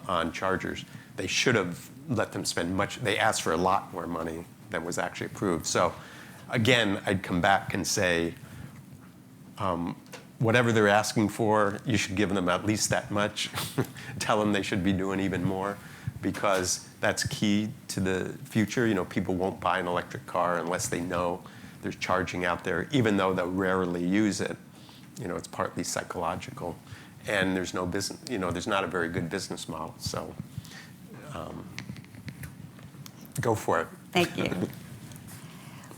on chargers. They should have let them spend much. They asked for a lot more money than was actually approved. So again, I'd come back and say, whatever they're asking for, you should give them at least that much. Tell them they should be doing even more, because that's key to the future. People won't buy an electric car unless they know there's charging out there, even though they'll rarely use it. It's partly psychological, and there's no business. There's not a very good business model. So go for it. Thank you.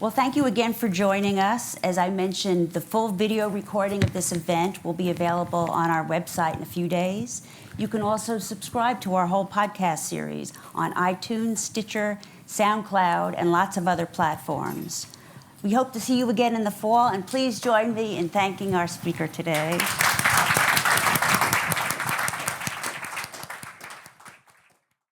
Well, thank you again for joining us. As I mentioned, the full video recording of this event will be available on our website in a few days. You can also subscribe to our whole podcast series on iTunes, Stitcher, SoundCloud, and lots of other platforms. We hope to see you again in the fall, and please join me in thanking our speaker today.